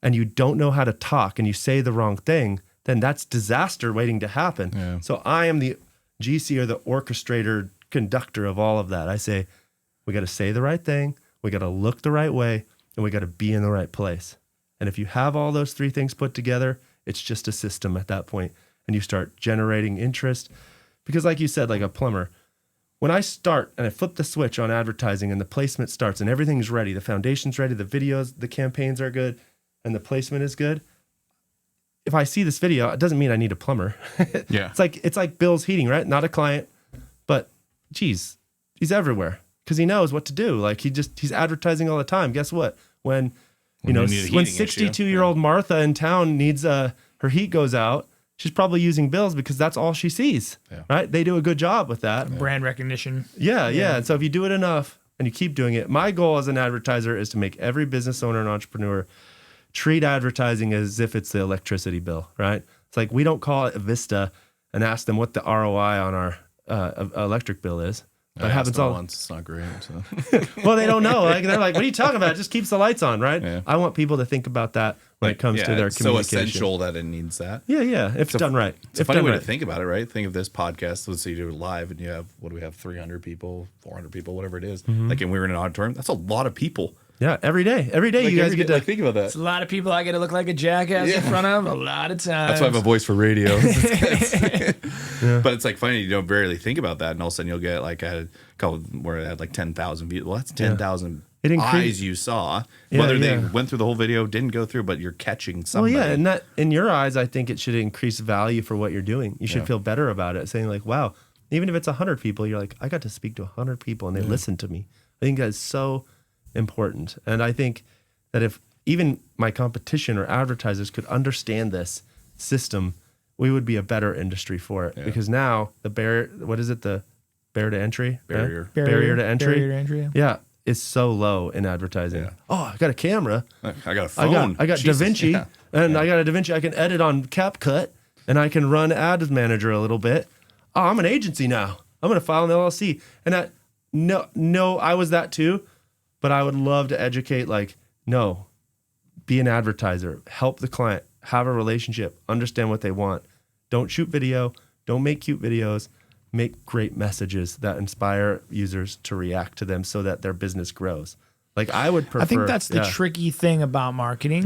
and you don't know how to talk and you say the wrong thing, then that's disaster waiting to happen. Yeah. So I am the GC, or the orchestrator, conductor of all of that. I say, we got to say the right thing, we got to look the right way, and we got to be in the right place. And if you have all those three things put together, it's just a system at that point, and you start generating interest. Because like you said, like a plumber, when I start and I flip the switch on advertising and the placement starts and everything's ready, the foundation's ready, the videos, the campaigns are good, and the placement is good. If I see this video, it doesn't mean I need a plumber. Yeah. It's like Bill's Heating, right? Not a client, but geez, he's everywhere because he knows what to do. Like he's advertising all the time. Guess what? When 62-year-old Martha in town needs her heat goes out, she's probably using Bill's because that's all she sees, right? They do a good job with that. Brand recognition. Yeah. And so if you do it enough and you keep doing it, my goal as an advertiser is to make every business owner and entrepreneur treat advertising as if it's the electricity bill, right? It's like we don't call it a Vista and ask them what the ROI on our electric bill is. That happens all once. It's not great. So. Well, they don't know. Like they're like, "What are you talking about? It just keeps the lights on, right?" Yeah. I want people to think about that when it comes to their communication. It's so essential that it needs that. Yeah. If it's done right. It's a funny way to think about it, right? Think of this podcast. Let's say you do it live, and you have 300 people, 400 people, whatever it is. Mm-hmm. Like, and we were in an auditorium. That's a lot of people. Yeah, every day you guys get to think about that. It's a lot of people I get to look like a jackass in front of a lot of times. That's why I have a voice for radio. But it's like funny, you don't barely think about that, and all of a sudden you'll get like a couple where it had like 10,000 people. Well, that's 10,000 eyes you saw. Whether they went through the whole video, didn't go through, but you're catching somebody. Well, and that in your eyes, I think it should increase value for what you're doing. You should feel better about it, saying like, wow, even if it's 100 people, you're like, I got to speak to 100 people and they listened to me. I think that's so important. And I think that if even my competition or advertisers could understand this system, we would be a better industry for it. Because now the barrier to entry? Barrier to entry. Yeah. Is so low in advertising. Yeah. Oh, I got a camera. I got a phone. I got DaVinci and I got a DaVinci. I can edit on CapCut and I can run Ads Manager a little bit. Oh, I'm an agency now. I'm going to file an LLC. And I was that too. But I would love to educate, like, no, be an advertiser, help the client, have a relationship, understand what they want. Don't shoot video, don't make cute videos, make great messages that inspire users to react to them so that their business grows. Like I would prefer. I think that's the tricky thing about marketing.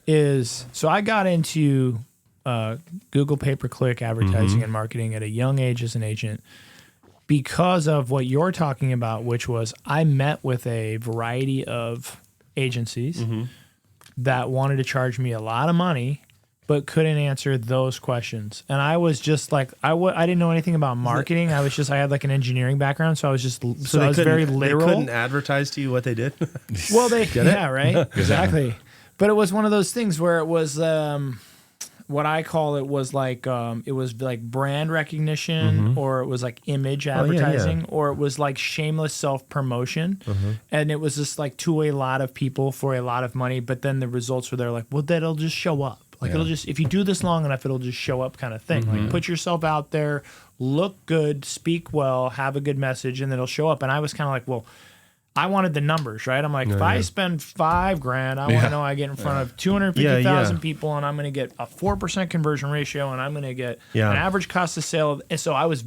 So I got into Google pay-per-click advertising and marketing at a young age as an agent. Because of what you're talking about, which was I met with a variety of agencies that wanted to charge me a lot of money, but couldn't answer those questions. And I was just like, I didn't know anything about marketing. I had like an engineering background, so I was just I was very literal. They couldn't advertise to you what they did. Well, right, exactly. But it was one of those things where it was. What I call it was like brand recognition, or it was like image advertising, or it was like shameless self-promotion. And it was just like to a lot of people for a lot of money, but then the results were there like, well, that'll just show up. Like it'll just, if you do this long enough, it'll just show up kind of thing. Like put yourself out there, look good, speak well, have a good message, and then it'll show up. And I was kind of like, well, I wanted the numbers, right? I'm like, if I spend $5,000, I want to know I get in front of 250,000 people, and I'm going to get a 4% conversion ratio, and I'm going to get an average cost of sale. And so I was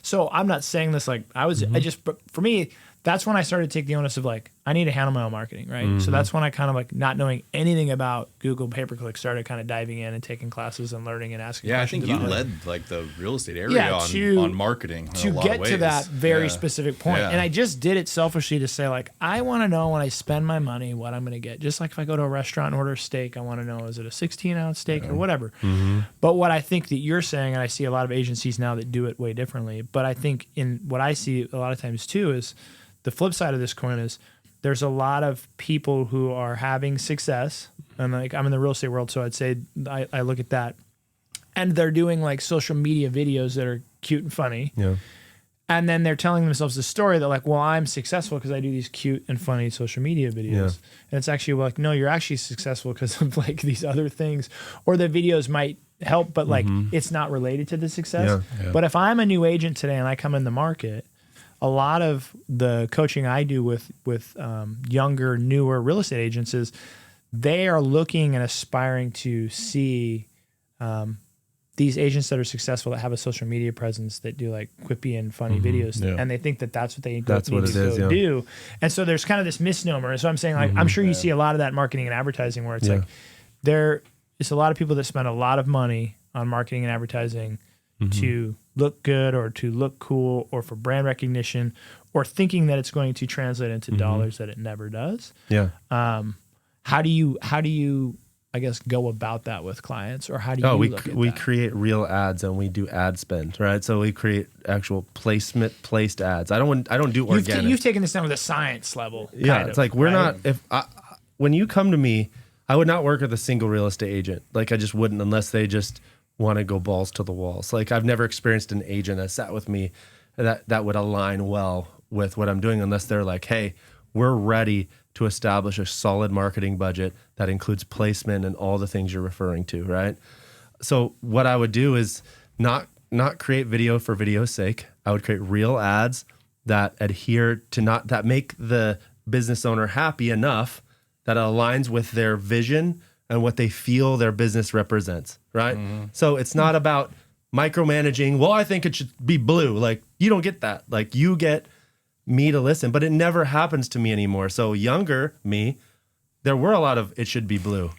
so I'm not saying this like but for me, that's when I started to take the onus of like, I need to handle my own marketing, right? So that's when I kind of like not knowing anything about Google pay-per-click started kind of diving in and taking classes and learning and asking questions. I think you led like the real estate area on marketing to get to that very specific point. And I just did it selfishly to say like, I want to know when I spend my money what I'm going to get. Just like if I go to a restaurant and order a steak, I want to know, is it a 16-ounce steak or whatever? But what I think that you're saying, and I see a lot of agencies now that do it way differently, but I think in what I see a lot of times too is the flip side of this coin is there's a lot of people who are having success, and like I'm in the real estate world, so I'd say I look at that, and they're doing like social media videos that are cute and funny. Yeah. And then they're telling themselves a story that like, well, I'm successful because I do these cute and funny social media videos. Yeah. And it's actually like, no, you're actually successful because of like these other things, or the videos might help, but like it's not related to the success. Yeah. Yeah. But if I'm a new agent today and I come in the market, a lot of the coaching I do with younger, newer real estate agents is they are looking and aspiring to see these agents that are successful that have a social media presence that do like quippy and funny videos, Yeah. and they think that that's what they need what to it is, yeah. do. And so there's kind of this misnomer. And so I'm saying like, I'm sure you see a lot of that in marketing and advertising where it's like there is a lot of people that spend a lot of money on marketing and advertising to look good or to look cool or for brand recognition or thinking that it's going to translate into dollars that it never does. Yeah. How do you I guess go about that with clients, or how do you look at we that? create real ads and we do ad spend, right? So we create actual placed ads. I don't do organic. You've taken this down with a science level. Yeah, kind it's of, like we're right? not. When you come to me, I would not work with a single real estate agent. Like I just wouldn't unless they just want to go balls to the walls. Like I've never experienced an agent that sat with me that would align well with what I'm doing unless they're like, hey, we're ready to establish a solid marketing budget that includes placement and all the things you're referring to, right? So what I would do is not create video for video's sake. I would create real ads that adhere to that make the business owner happy enough that it aligns with their vision and what they feel their business represents, right? So it's not about micromanaging. Well, I think it should be blue. Like you don't get that. Like you get me to listen, but it never happens to me anymore. So younger me, there were a lot of it should be blue,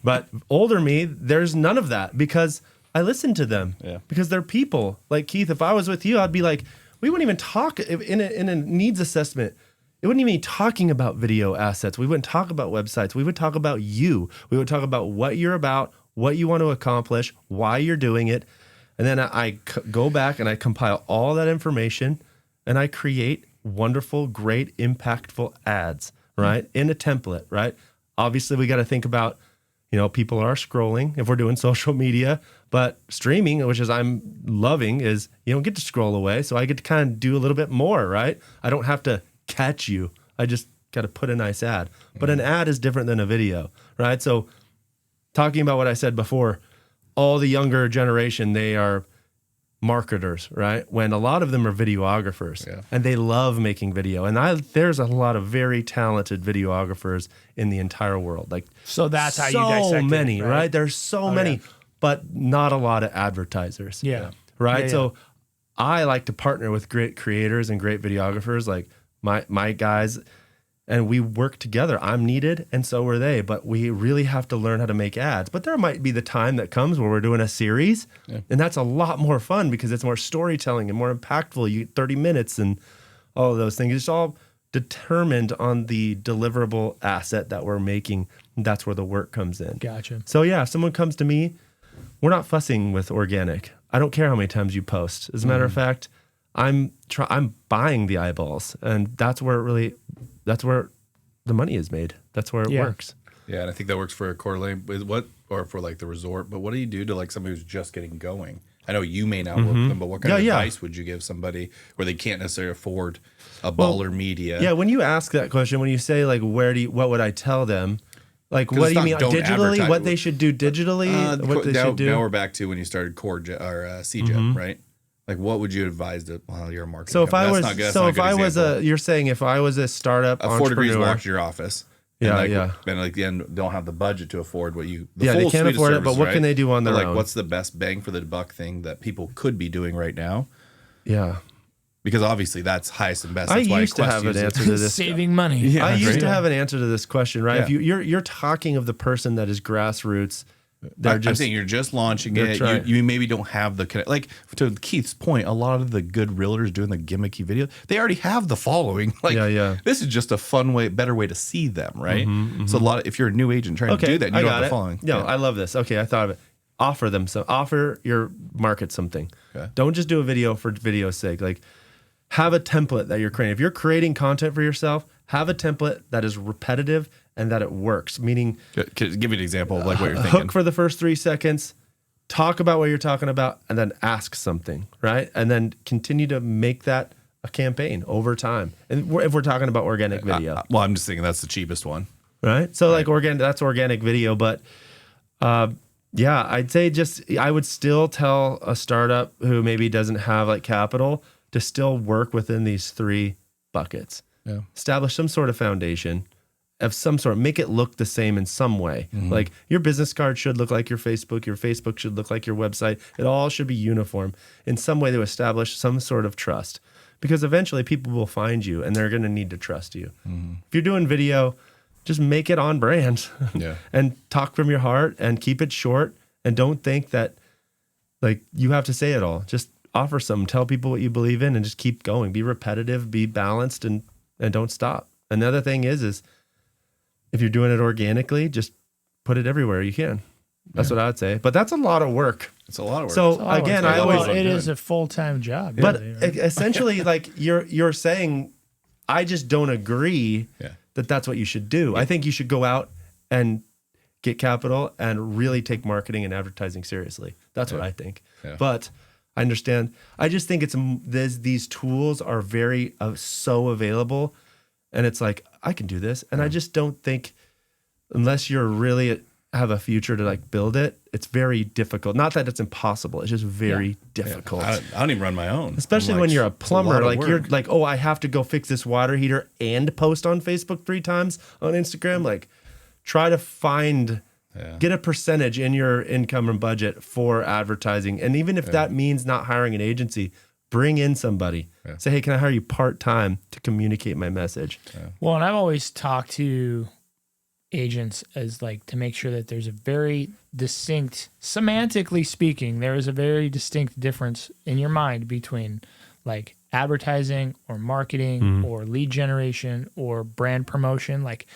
but older me, there's none of that because I listen to them because they're people. Like Keith, if I was with you, I'd be like, we wouldn't even talk in a needs assessment. It wouldn't even be talking about video assets. We wouldn't talk about websites. We would talk about you. We would talk about what you're about, what you want to accomplish, why you're doing it. And then I go back and I compile all that information and I create wonderful, great, impactful ads, right? In a template, right? Obviously, we got to think about, people are scrolling if we're doing social media, but streaming, which is I'm loving, is you don't get to scroll away. So I get to kind of do a little bit more, right? I don't have to catch you. I just got to put a nice ad. But an ad is different than a video, right? So talking about what I said before, all the younger generation, they are marketers, right? When a lot of them are videographers and they love making video. And there's a lot of very talented videographers in the entire world. Like, so that's how you dissect so many, it, right? There's so many, but not a lot of advertisers. Yeah. Right. Yeah, So I like to partner with great creators and great videographers, like my guys, and we work together. I'm needed, and so are they. But we really have to learn how to make ads. But there might be the time that comes where we're doing a series, and that's a lot more fun because it's more storytelling and more impactful. You get 30 minutes and all of those things. It's all determined on the deliverable asset that we're making. That's where the work comes in. Gotcha. So yeah, if someone comes to me, we're not fussing with organic. I don't care how many times you post. As a matter of fact, I'm buying the eyeballs, and that's where the money is made. That's where it works. Yeah, and I think that works for a Coeur d'Alene, or for like the resort. But what do you do to like somebody who's just getting going? I know you may not work with them, but what kind of advice would you give somebody where they can't necessarily afford a Bahlr Media? Yeah, when you ask that question, when you say like, what would I tell them? Like, what do you mean don't digitally? advertise. What they should do digitally? What they should do? Now we're back to when you started CJEP, right? Like, what would you advise to? Well, you're a marketing. So if I company. was, you're saying if I was a startup a 4 degrees entrepreneur, walk to your office. Yeah, And like the end, don't have the budget to afford what you. They can't full suite of afford it. But services, what right? can they do on their Like, own? what's the best bang for the buck thing that people could be doing right now? Yeah. Because obviously that's highest and best. I That's why used to Quest have an uses it. answer to this. Saving money. Yeah, I used great. to have an answer to this question, right? Yeah. If you're talking of the person that is grassroots, I'm saying you're just launching it. Right. You maybe don't have the connect. Like to Keith's point, a lot of the good realtors doing the gimmicky video, they already have the following. Like, this is just a fun way, better way to see them, right? So a lot of, if you're a new agent trying to do that, and you don't have the following. No, I love this. Okay, I thought of it. Offer your market something. Okay. Don't just do a video for video's sake. Like, have a template that you're creating. If you're creating content for yourself, Have a template that is repetitive and that it works, meaning Give me an example of like what you're thinking. hook for the first 3 seconds, talk about what you're talking about, and then ask something, right? And then continue to make that a campaign over time. And if we're talking about organic video. Well, I'm just thinking that's the cheapest one. Right? So like that's organic video, but yeah, I'd say I would still tell a startup who maybe doesn't have like capital to still work within these 3 buckets. Yeah. Establish some sort of foundation of some sort, make it look the same in some way. Like your business card should look like your Facebook should look like your website. It all should be uniform in some way to establish some sort of trust, because eventually people will find you and they're going to need to trust you. If you're doing video, just make it on brand and talk from your heart and keep it short, and don't think that like you have to say it all. Just offer something, tell people what you believe in, and just keep going. Be repetitive, be balanced, and don't stop. Another thing is if you're doing it organically, just put it everywhere you can. That's what I would say. But that's a lot of work. It's a lot of work. So again, I always it is a full-time job. But really, right? essentially, like you're saying, I just don't agree that that's what you should do. I think you should go out and get capital and really take marketing and advertising seriously. That's what I think. Yeah. But I understand. I just think these tools are very so available, and it's like I can do this, and I just don't think unless you're really have a future to like build it, it's very difficult. Not that it's impossible. It's just very difficult. I don't even run my own. Especially when you're a plumber, like you're like, oh, I have to go fix this water heater and post on Facebook 3 times on Instagram. Like try to get a percentage in your income and budget for advertising. And even if that means not hiring an agency, bring in somebody. Say, hey, can I hire you part-time to communicate my message? Well, and I've always talked to agents as like to make sure that there's a very distinct, semantically speaking, there is a very distinct difference in your mind between like advertising or marketing or lead generation or brand promotion. Like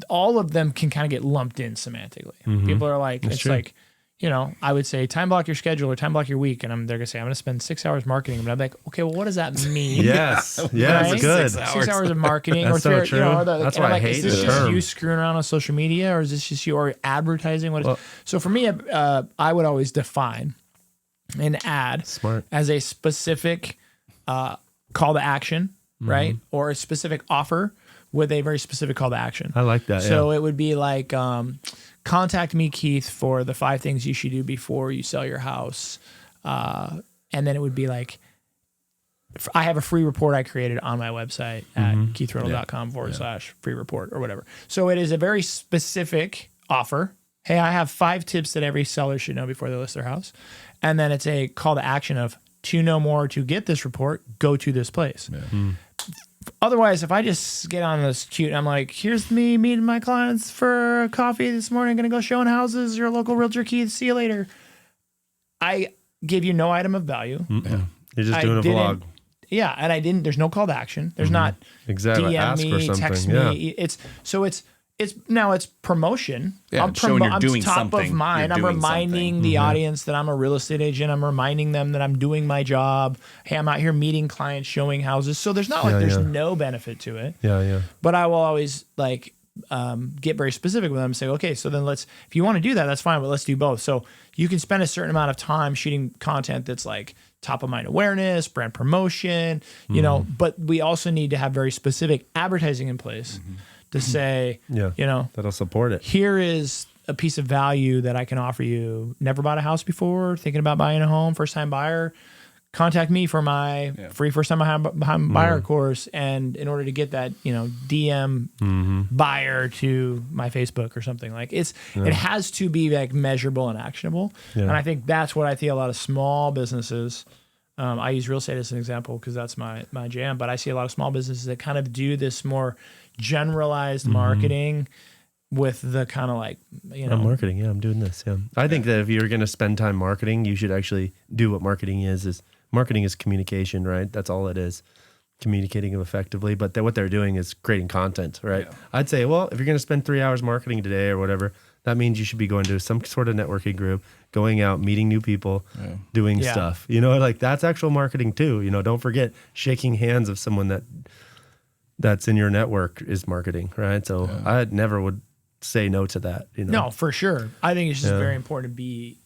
all of them can kind of get lumped in semantically. People are like, it's true. Like, you know, I would say time block your schedule or time block your week. And they're going to say, I'm going to spend 6 hours marketing. But I'm like, okay, well, what does that mean? Yes. Right? That's good. 6 hours of marketing. That's so true. That's why I hate the term. Is this just you screwing around on social media, or is this just you or advertising? So for me, I would always define an ad as a specific call to action, right? Or a specific offer with a very specific call to action. I like that. So it would be like, contact me, Keith, for the 5 things you should do before you sell your house. And then it would be like, I have a free report I created on my website at keithriddle.com/free report or whatever. So it is a very specific offer. Hey, I have 5 tips that every seller should know before they list their house. And then it's a call to action of, to know more, to get this report, go to this place. Otherwise, if I just get on this cute, I'm like, here's me meeting my clients for coffee this morning, going to go showing houses, your local realtor, Keith, see you later. I give you no item of value. You're just doing a vlog. Yeah, and there's no call to action. There's not exactly. DM Ask me, for something. text me. It's promotion. Yeah, showing you're doing top something. of mind. I'm reminding the audience that I'm a real estate agent. I'm reminding them that I'm doing my job. Hey, I'm out here meeting clients, showing houses. So there's not there's no benefit to it. But I will always like get very specific with them and say, okay, so then if you want to do that, that's fine, but let's do both. So you can spend a certain amount of time shooting content that's like top of mind awareness, brand promotion, you know, but we also need to have very specific advertising in place to say, you know, that'll support it. Here is a piece of value that I can offer you. Never bought a house before, thinking about buying a home, first time buyer, contact me for my free first time buyer course. And in order to get that, you know, DM buyer to my Facebook or something, like it has to be like measurable and actionable. And I think that's what I see a lot of small businesses. I use real estate as an example because that's my jam, but I see a lot of small businesses that kind of do this more generalized marketing with the kind of like, you know, I'm marketing. I'm doing this. I think that if you're going to spend time marketing, you should actually do what marketing is marketing is communication, right? That's all it is, communicating effectively. But what they're doing is creating content, right? I'd say, well, if you're going to spend 3 hours marketing today or whatever, that means you should be going to some sort of networking group, going out, meeting new people, doing stuff. You know, like that's actual marketing too. You know, don't forget shaking hands of someone that that's in your network is marketing, right? So I never would say no to that. No, for sure. I think it's just very important to be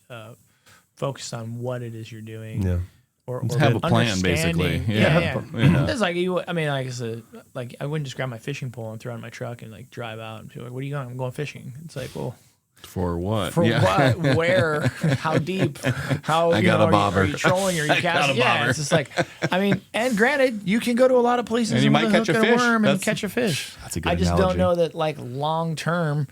focused on what it is you're doing. Yeah. Or have a plan, basically. Yeah. It's like like I said, like I wouldn't just grab my fishing pole and throw it in my truck and like drive out and be like, "What are you going? I'm going fishing." It's like, well, for what? For what? Where? How deep? How? I got a bobber. Are you trolling? Are you casting? Yeah, it's just like, I mean, and granted, you can go to a lot of places and you might catch a fish. And catch a fish. That's a good I just analogy. don't know that like long term.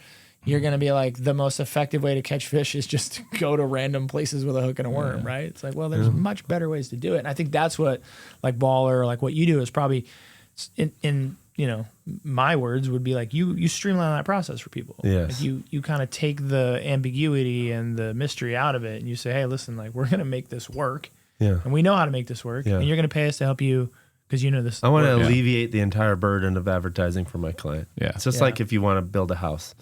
You're going to be like, the most effective way to catch fish is just to go to random places with a hook and a worm, right? It's like, well, there's much better ways to do it. And I think that's what, like Bahlr, like what you do is probably, in my words would be like, you streamline that process for people. Yes. Like you kind of take the ambiguity and the mystery out of it, and you say, hey, listen, like we're going to make this work. Yeah. And we know how to make this work. Yeah. And you're going to pay us to help you because you know this. I want to alleviate the entire burden of advertising for my client. Yeah. It's just like if you want to build a house.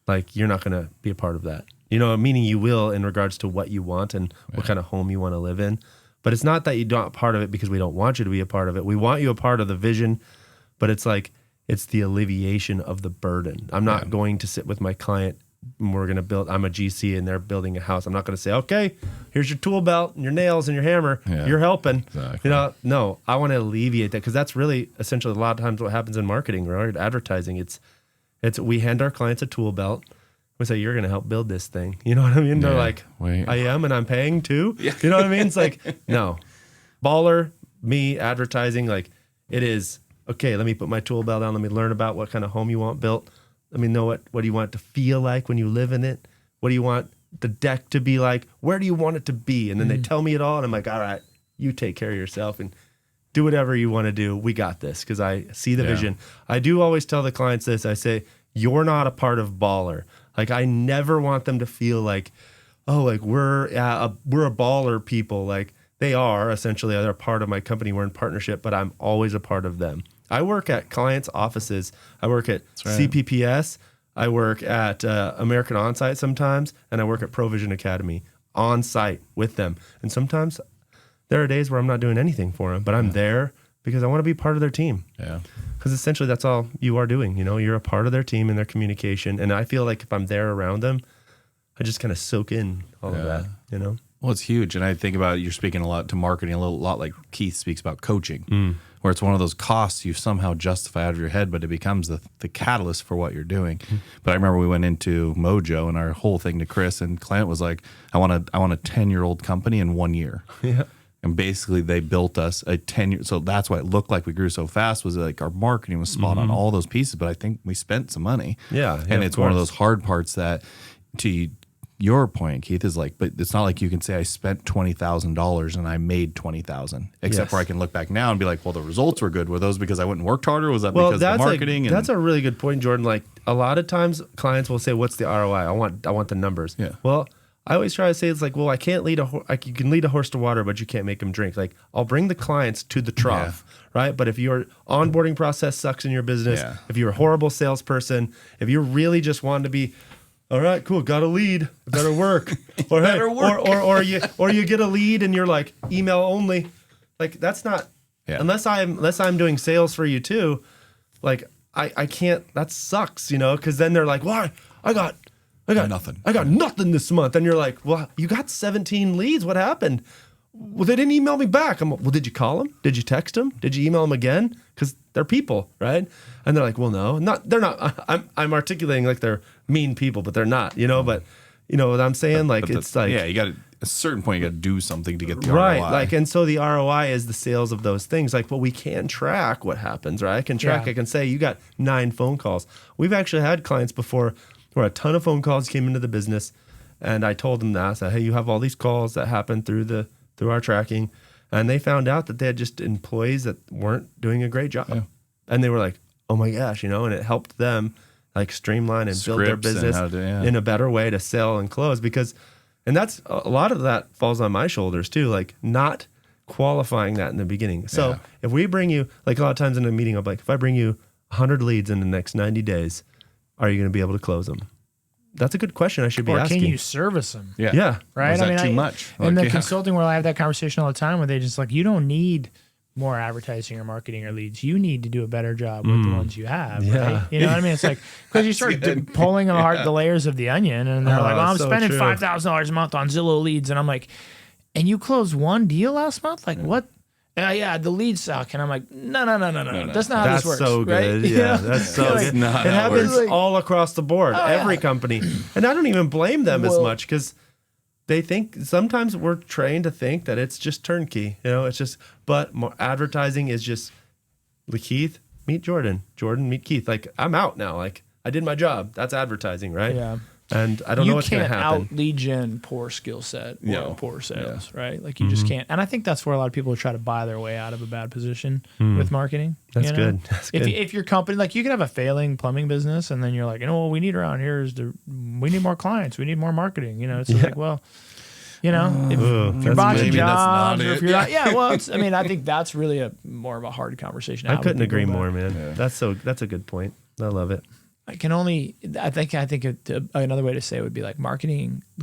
Like, you're not going to be a part of that. Meaning you will in regards to what you want and what kind of home you want to live in. But it's not that you're not part of it because we don't want you to be a part of it. We want you a part of the vision, but it's like, it's the alleviation of the burden. I'm not going to sit with my client and we're going to build, I'm a GC and they're building a house. I'm not going to say, okay, here's your tool belt and your nails and your hammer. Yeah. You're helping. Exactly. No, I want to alleviate that because that's really essentially a lot of times what happens in marketing or advertising. It's we hand our clients a tool belt. We say, you're going to help build this thing. You know what I mean? They're like, wait. I am, and I'm paying too. Yeah. You know what I mean? It's like, no. Bahlr, me, advertising, like it is, okay, let me put my tool belt down. Let me learn about what kind of home you want built. Let me know what do you want it to feel like when you live in it? What do you want the deck to be like? Where do you want it to be? And then they tell me it all, and I'm like, all right, you take care of yourself and do whatever you want to do. We got this because I see the vision. I do always tell the clients this. I say, you're not a part of Bahlr. Like, I never want them to feel like, oh, like we're a Bahlr people. Like, they are essentially, they're a part of my company. We're in partnership, but I'm always a part of them. I work at clients' offices. I work at CPPS. I work at American Onsite sometimes, and I work at Provision Academy on site with them. And sometimes there are days where I'm not doing anything for them, but I'm there because I want to be part of their team. Yeah. Because essentially that's all you are doing. You're a part of their team and their communication. And I feel like if I'm there around them, I just kind of soak in all of that, Well, it's huge. And I think about you're speaking a lot to marketing, a lot like Keith speaks about coaching, where it's one of those costs you somehow justify out of your head, but it becomes the catalyst for what you're doing. But I remember we went into Mojo and our whole thing to Chris, and client was like, I want a 10-year-old company in 1 year. Yeah. And basically they built us a 10-year. So that's why it looked like we grew so fast, was like our marketing was spot on all those pieces. But I think we spent some money. Yeah. And it's one of those hard parts that, to your point, Keith, is like, but it's not like you can say I spent $20,000 and I made $20,000, except where I can look back now and be like, well, the results were good. Were those because I went and worked harder? Or was that because of the marketing? That's a really good point, Jordan. Like, a lot of times clients will say, what's the ROI? I want the numbers. Yeah. Well, I always try to say, it's like, well, I can't lead you can lead a horse to water, but you can't make them drink. Like, I'll bring the clients to the trough, right? But if your onboarding process sucks in your business, if you're a horrible salesperson, if you really just want to be, all right, cool, got a lead, it better work. Or, or you get a lead and you're like, email only. Like, that's not, unless I'm doing sales for you too, like, I can't, that sucks, because then they're like, well, I got nothing. I got nothing this month. And you're like, well, you got 17 leads. What happened? Well, they didn't email me back. I'm like, well, did you call them? Did you text them? Did you email them again? Because they're people, right? And they're like, well, no, they're not. I'm articulating like they're mean people, but they're not, But you know what I'm saying? Like, it's like, you got at a certain point, you got to do something to get the right. ROI. Like, and so the ROI is the sales of those things. Like, well, we can track what happens, right? I can track. I can say you got 9 phone calls. We've actually had clients before where a ton of phone calls came into the business, and I told them that. I said, hey, you have all these calls that happen through our tracking, and they found out that they had just employees that weren't doing a great job, and they were like, oh my gosh, and it helped them like streamline and build their business in a better way to sell and close, and that's a lot of that falls on my shoulders too, like not qualifying that in the beginning. So if we bring you, like a lot of times in a meeting, I'm like, if I bring you 100 leads in the next 90 days, are you going to be able to close them? That's a good question I should be asking. Or can you service them? Yeah. Right? Is that too much? In the consulting world, I have that conversation all the time where they just like, you don't need more advertising or marketing or leads, you need to do a better job with the ones you have. Right? You know what I mean? It's like, because you start pulling apart the layers of the onion, and they're like, well, I'm so spending true. $5,000 a month on Zillow leads. And I'm like, and you closed one deal last month? Like, what? Yeah, the leads suck. And I'm like, no. That's not how That's this works. so right? good. Yeah, that's so That's good. not It how it happens works. all across the board, every yeah. company. And I don't even blame them as Well- much because they think sometimes we're trained to think that it's just turnkey. You know, it's just, but more advertising is just Keith, meet Jordan. Jordan, meet Keith. Like, I'm out now. Like, I did my job. That's advertising, right? Yeah. And I don't know You what's going to can't happen. out lead gen poor skill set or No. poor sales, right? Like you just can't. And I think that's where a lot of people try to buy their way out of a bad position with marketing. That's you know? good. That's good. If your company, like you could have a failing plumbing business, and then you're like, what we need around here is we need more clients, we need more marketing. You know, it's just like, well, you know, if you're that's botching maybe that's jobs, not or if it. you're not, well, I mean, I think that's really more of a hard conversation. to I have with couldn't people agree about. more, man. That's a good point. I love it. I think another way to say it would be like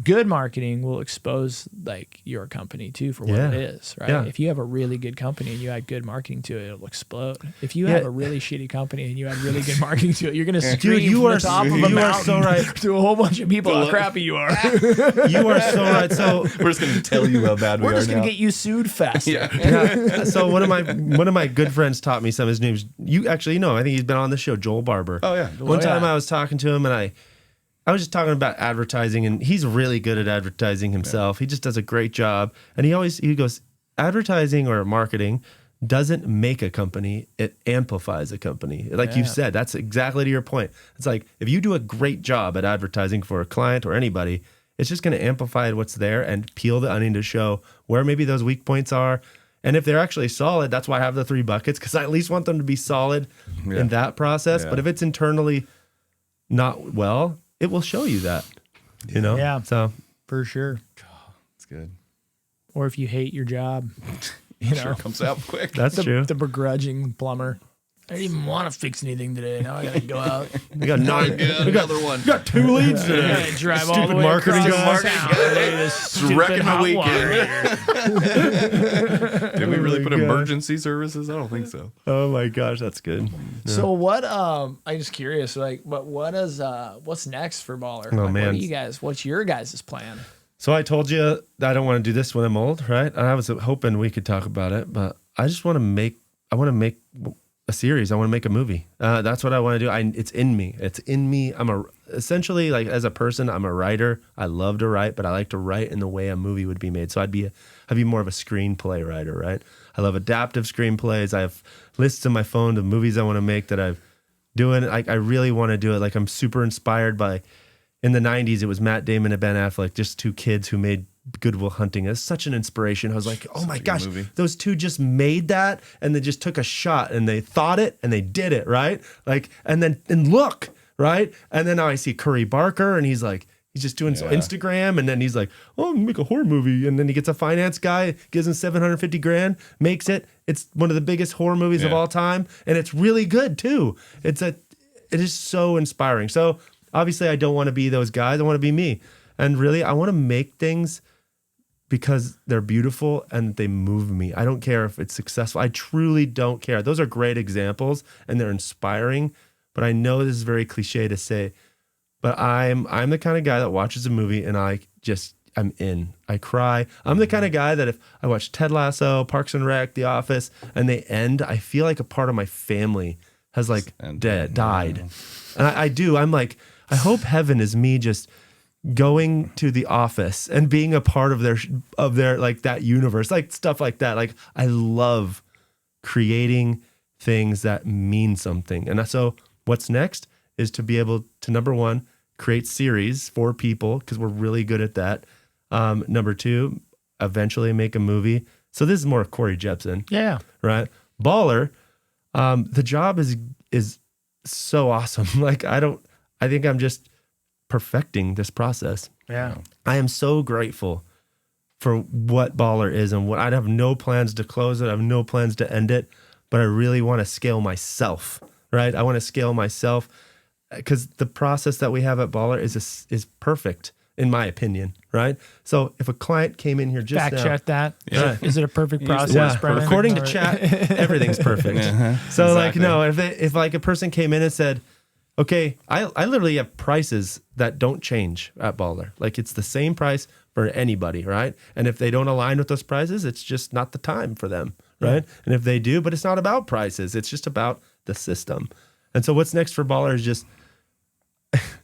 good marketing will expose like your company too for what Yeah. it is, right? Yeah. If you have a really good company and you add good marketing to it, it'll explode. If you Yeah. have a really shitty company and you add really good marketing to it, you're going to scream you from are the top of a you are mountain so right. to a whole bunch of people how crappy you are. You are so right. So We're just going to tell you how bad we We're are just going now. to get you sued faster. yeah. So one of my good friends taught me some. His name's I think he's been on the show, Joel Barber. Oh, yeah. One time yeah. I was talking to him and I was just talking about advertising, and he's really good at advertising himself. He just does a great job. And he goes, advertising or marketing doesn't make a company, it amplifies a company. Like you said, that's exactly to your point. It's like if you do a great job at advertising for a client or anybody, it's just going to amplify what's there and peel the onion to show where maybe those weak points are. And if they're actually solid, that's why I have the 3 buckets, because I at least want them to be solid in that process. Yeah. But if it's internally not well, it will show you that, you know? Yeah. So For sure. That's good. Or if you hate your job, you know, Sure comes out quick. that's true. the begrudging plumber. I didn't even want to fix anything today. Now I got to go out. We got 9. We got another one. 2 leads I today. gotta drive all the Stupid way marketing across guys. town to this stupid wrecking my hot weekend. water heater. Did we really my put God. emergency services? I don't think so. Oh my gosh, that's good. So what? I'm just curious. Like, what's next for Bahlr? Oh, Like, man. What's your guys' plan? So I told you that I don't want to do this when I'm old, right? And I was hoping we could talk about it, but I just want to make a series. I want to make a movie. That's what I want to do. It's in me. It's in me. Essentially, like, as a person, I'm a writer. I love to write, but I like to write in the way a movie would be made. So I'd be more of a screenplay writer, right? I love adaptive screenplays. I have lists on my phone of movies I want to make that I've doing. I really want to do it. Like, I'm super inspired by, in the 90s, it was Matt Damon and Ben Affleck, just 2 kids who made Good Will Hunting. It's such an inspiration. I was like, oh my gosh, movie. those 2 just made that, and they just took a shot and they thought it and they did it, right? Like, and look, right? And then now I see Curry Barker, and he's just doing some Instagram, and then he's like, oh, I'm gonna make a horror movie. And then he gets a finance guy, gives him $750,000, makes it. It's one of the biggest horror movies of all time, and it's really good too. It is so inspiring. So obviously I don't want to be those guys. I want to be me. And really, I want to make things because they're beautiful and they move me. I don't care if it's successful. I truly don't care. Those are great examples and they're inspiring, but I know this is very cliche to say, but I'm the kind of guy that watches a movie and I'm in. I cry. I'm the kind of guy that if I watch Ted Lasso, Parks and Rec, The Office, and they end, I feel like a part of my family has died. And I do. I'm like, I hope heaven is me just going to The Office and being a part of their like that universe, like stuff like that. Like, I love creating things that mean something. And so what's next is to be able to, number 1, create series for people, because we're really good at that. Number 2, eventually make a movie. So this is more of Corey Jeppesen. Yeah. Right. Bahlr, the job is so awesome. Like, I think I'm just perfecting this process. Yeah. I am so grateful for what Bahlr is, and I have no plans to close it. I have no plans to end it, but I really want to scale myself, right? I want to scale myself because the process that we have at Bahlr is perfect. in my opinion, right? So if a client came in here just Fact now, check that. Yeah. Is it a perfect process, Brennan? according to Or- chat, everything's perfect. So like, Exactly. no, if like a person came in and said, okay, I literally have prices that don't change at Bahlr. Like it's the same price for anybody, right? And if they don't align with those prices, it's just not the time for them, right? And if they do, but it's not about prices, it's just about the system. And so what's next for Bahlr is just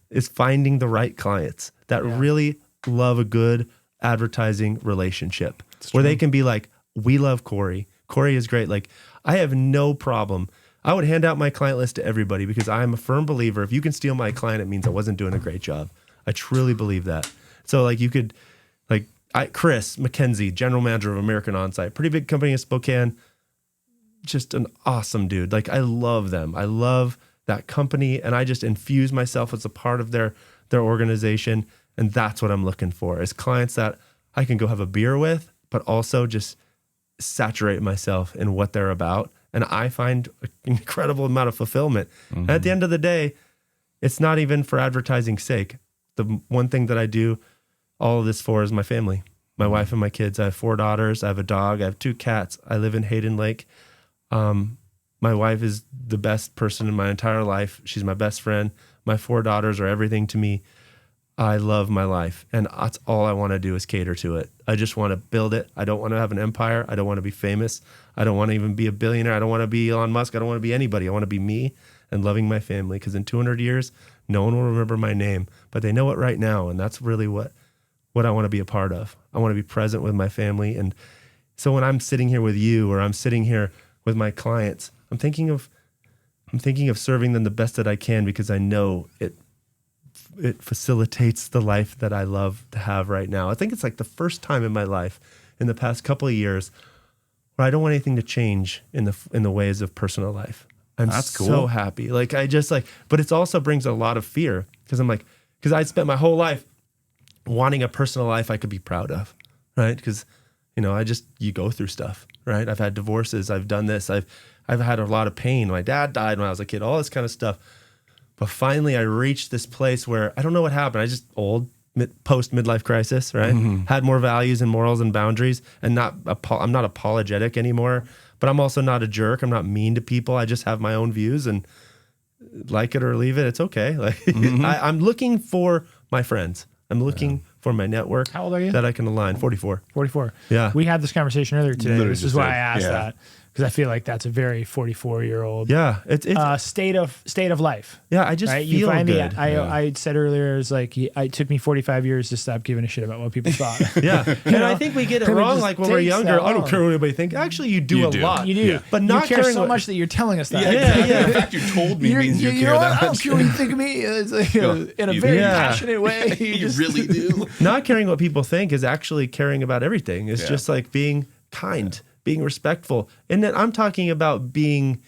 is finding the right clients that really love a good advertising relationship where they can be like, we love Corey. Corey is great. Like I have no problem. I would hand out my client list to everybody because I'm a firm believer. If you can steal my client, it means I wasn't doing a great job. I truly believe that. So like you could, like Chris McKenzie, general manager of American Onsite, pretty big company in Spokane, just an awesome dude. Like I love them. I love that company, and I just infuse myself as a part of their organization, and that's what I'm looking for is clients that I can go have a beer with, but also just saturate myself in what they're about, and I find an incredible amount of fulfillment. And at the end of the day, it's not even for advertising's sake. The one thing that I do all of this for is my family, my wife and my kids. I have 4 daughters. I have a dog. I have 2 cats. I live in Hayden Lake. My wife is the best person in my entire life. She's my best friend. My 4 daughters are everything to me. I love my life, and that's all I want to do is cater to it. I just want to build it. I don't want to have an empire. I don't want to be famous. I don't want to even be a billionaire. I don't want to be Elon Musk. I don't want to be anybody. I want to be me and loving my family, because in 200 years, no one will remember my name, but they know it right now, and that's really what I want to be a part of. I want to be present with my family. And so when I'm sitting here with you, or I'm sitting here with my clients, I'm thinking of serving them the best that I can, because I know it facilitates the life that I love to have right now. I think it's like the first time in my life in the past couple of years where I don't want anything to change in the ways of personal life. I'm That's so cool. happy. Like I just like, but it also brings a lot of fear, because because I spent my whole life wanting a personal life I could be proud of, right? Because you go through stuff, right? I've had divorces. I've done this. I've had a lot of pain. My dad died when I was a kid, all this kind of stuff. But finally I reached this place where I don't know what happened. I just post midlife crisis, right? Had more values and morals and boundaries, and I'm not apologetic anymore, but I'm also not a jerk. I'm not mean to people. I just have my own views, and like it or leave it, it's okay. Like I'm looking for my friends. I'm looking for my network. How old are you? That I can align. 44. 44. Yeah. We had this conversation earlier today. Literally This is just why said, I asked that, because I feel like that's a very 44-year-old Yeah. It's state of life. yeah. I just Right? feel You find good. me. I said earlier, it was like it took me 45 years to stop giving a shit about what people thought. yeah. And I think we get it It wrong. just Like when we're takes younger, that I don't long. care what anybody thinks. Actually, you do You a do. lot. You do, Yeah. But not you care caring so what- much that you're telling us that. Yeah. The fact you told me means you care I that don't much. care what you think of me. It's like, in a You- very Yeah. passionate way. You really do. Not caring what people think is actually caring about everything. It's Yeah. just like being kind, being respectful. And then I'm talking about being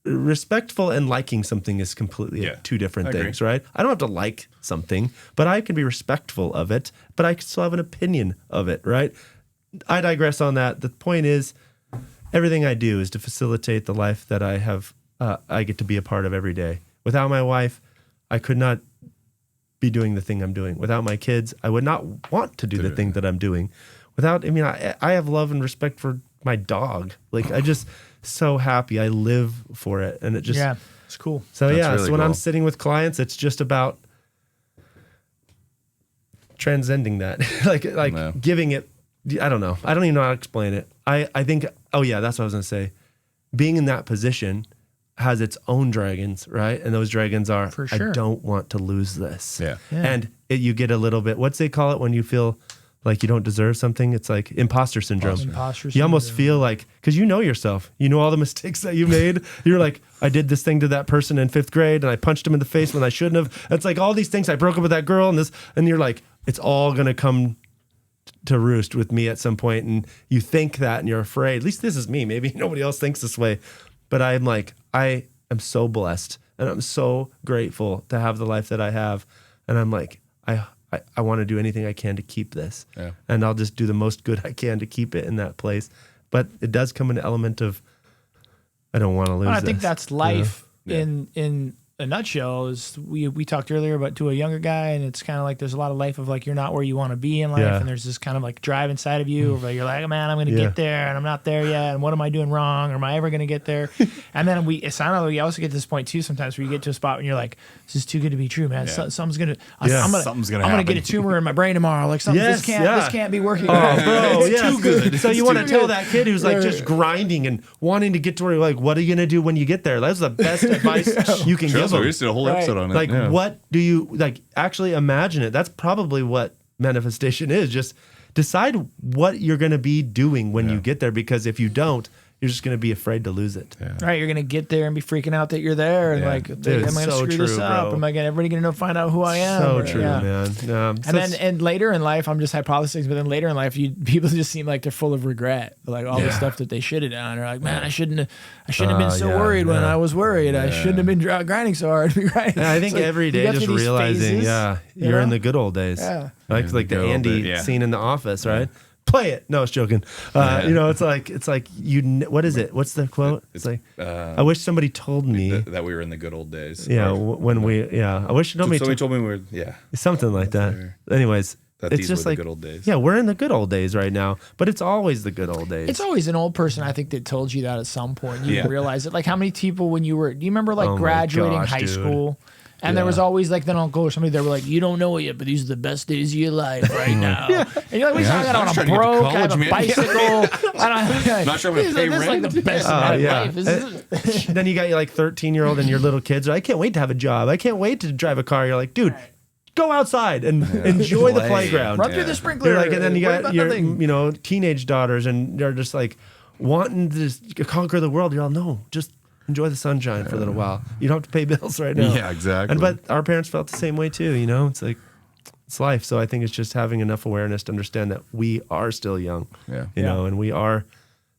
respectful and liking something is completely Yeah. two different I agree. things, right? I don't have to like something, but I can be respectful of it, but I can still have an opinion of it, right? I digress on that. The point is, everything I do is to facilitate the life that I have, I get to be a part of every day. Without my wife, I could not be doing the thing I'm doing. Without my kids, I would not want to do the thing that I'm doing. I have love and respect for my dog. Like I just so happy. I live for it, and it just it's cool. So That's yeah. really So when I'm cool. sitting with clients, it's just about transcending that, like No. giving it. I don't know. I don't even know how to explain it. I think. Oh yeah, that's what I was gonna say. Being in that position has its own dragons, right? And those dragons are, For sure. I don't want to lose this. Yeah. And you get a little bit, what's they call it when you feel like you don't deserve something? It's like imposter syndrome. Imposter You almost syndrome. feel like, because you know yourself, you know all the mistakes that you made. You're like, I did this thing to that person in 5th grade and I punched him in the face when I shouldn't have. It's like all these things. I broke up with that girl and you're like, it's all going to come to roost with me at some point. And you think that and you're afraid. At least this is me. Maybe nobody else thinks this way. But I'm like, I am so blessed and I'm so grateful to have the life that I have. And I'm like, I want to do anything I can to keep this. Yeah. And I'll just do the most good I can to keep it in that place. But it does come an element of, I don't want to lose I think this, that's you know? life Yeah. in a nutshell is we talked earlier about to a younger guy, and it's kind of like there's a lot of life of like you're not where you want to be in life, and there's this kind of like drive inside of you where you're like, oh, man, I'm gonna get there, and I'm not there yet, and what am I doing wrong, or am I ever gonna get there? And then we also get to this point too sometimes where you get to a spot when you're like, this is too good to be true, man. Something's gonna I'm gonna get a tumor in my brain tomorrow. Like this can't be working. Oh, bro, it's too good. So you want to tell that kid who's like just grinding and wanting to get to where you're like, what are you gonna do when you get there? That's the best advice you can give them. We just did a whole episode on it. Like, what do you like? Actually, imagine it. That's probably what manifestation is. Just decide what you're going to be doing when you get there. Because if you don't, you're just going to be afraid to lose it. Yeah. Right, you're going to get there and be freaking out that you're there, and like, dude, am I going to screw this up? Am I going? Everybody going to find out who I am? So true, man. And later in life, I'm just hypothesizing, but then later in life, people just seem like they're full of regret, like all the stuff that they should have done. Or like, man, I shouldn't have been so worried when I was worried. I shouldn't have been grinding so hard. Right? I think every day just realizing, you're in the good old days. Yeah. Like the Andy scene in The Office, right? Play it. No, I was joking. It's like what is it? What's the quote? It's like, I wish somebody told me that we were in the good old days. Yeah, I wish somebody told me we were, something like that. Anyways, it's just like the good old days. Yeah, we're in the good old days right now, but it's always the good old days. It's always an old person, I think, that told you that at some point. You didn't realize it. Like how many people do you remember like graduating high school? And there was always like an uncle or somebody that were like, you don't know it yet, but these are the best days of your life right now. And you're like, I got on a broke, I have a bicycle. I'm not sure I'm going to pay rent. This is like the best life. Then you got your like 13-year-old and your little kids. I can't wait to have a job. I can't wait to drive a car. You're like, dude, go outside and enjoy the playground. Run through the sprinkler. You're like, and then you got your teenage daughters and they're just like wanting to just conquer the world. You're all, no, just enjoy the sunshine for a little while. You don't have to pay bills right now. Yeah, exactly. But our parents felt the same way too, It's like, it's life. So I think it's just having enough awareness to understand that we are still young. Yeah. You know, and we are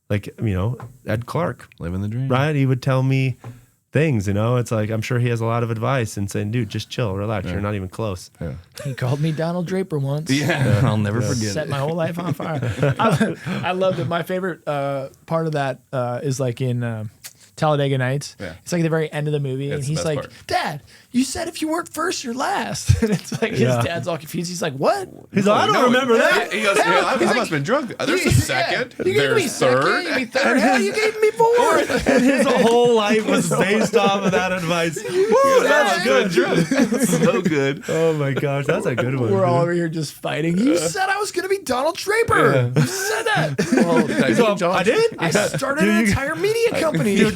like, Ed Clark. Living the dream. Right? He would tell me things, It's like, I'm sure he has a lot of advice and saying, dude, just chill, relax. You're not even close. Yeah. He called me Donald Draper once. Yeah. I'll never forget Set my whole life on fire. I love it. My favorite part of that is like in Talladega Nights. Yeah. It's like the very end of the movie, and he's like, Dad, you said if you weren't first, you're last. And it's like his dad's all confused. He's like, what? He's like, I don't remember that. He goes, I must have been drunk. There's a second. You gave me third. You gave me third. Hell, you gave me fourth. And his whole life was based off of that advice. Woo, that's good. So good. Oh my gosh, that's a good one. We're all over here just fighting. You said I was going to be Donald Draper. You said that. Well, I did. I started an entire media company. Dude,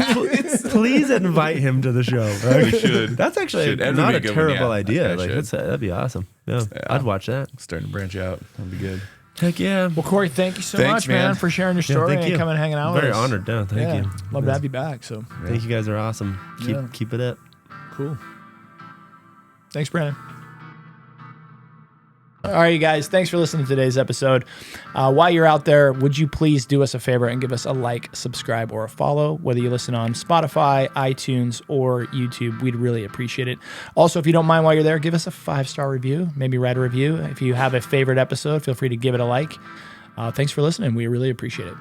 please invite him to the show. Right? We should. That's actually not a terrible idea. Like that'd be awesome. Yeah, I'd watch that. Starting to branch out. That'd be good. Heck yeah. Well, Corey, thank you so much, man, for sharing your story and coming and hanging out with us. Very honored. No, thank you. Love to have you back. So I think you guys are awesome. Keep it up. Cool. Thanks, Brandon. All right, you guys, thanks for listening to today's episode. While you're out there, would you please do us a favor and give us a like, subscribe, or a follow, whether you listen on Spotify, iTunes, or YouTube. We'd really appreciate it. Also, if you don't mind while you're there, give us a 5-star review. Maybe write a review. If you have a favorite episode, feel free to give it a like. Thanks for listening. We really appreciate it.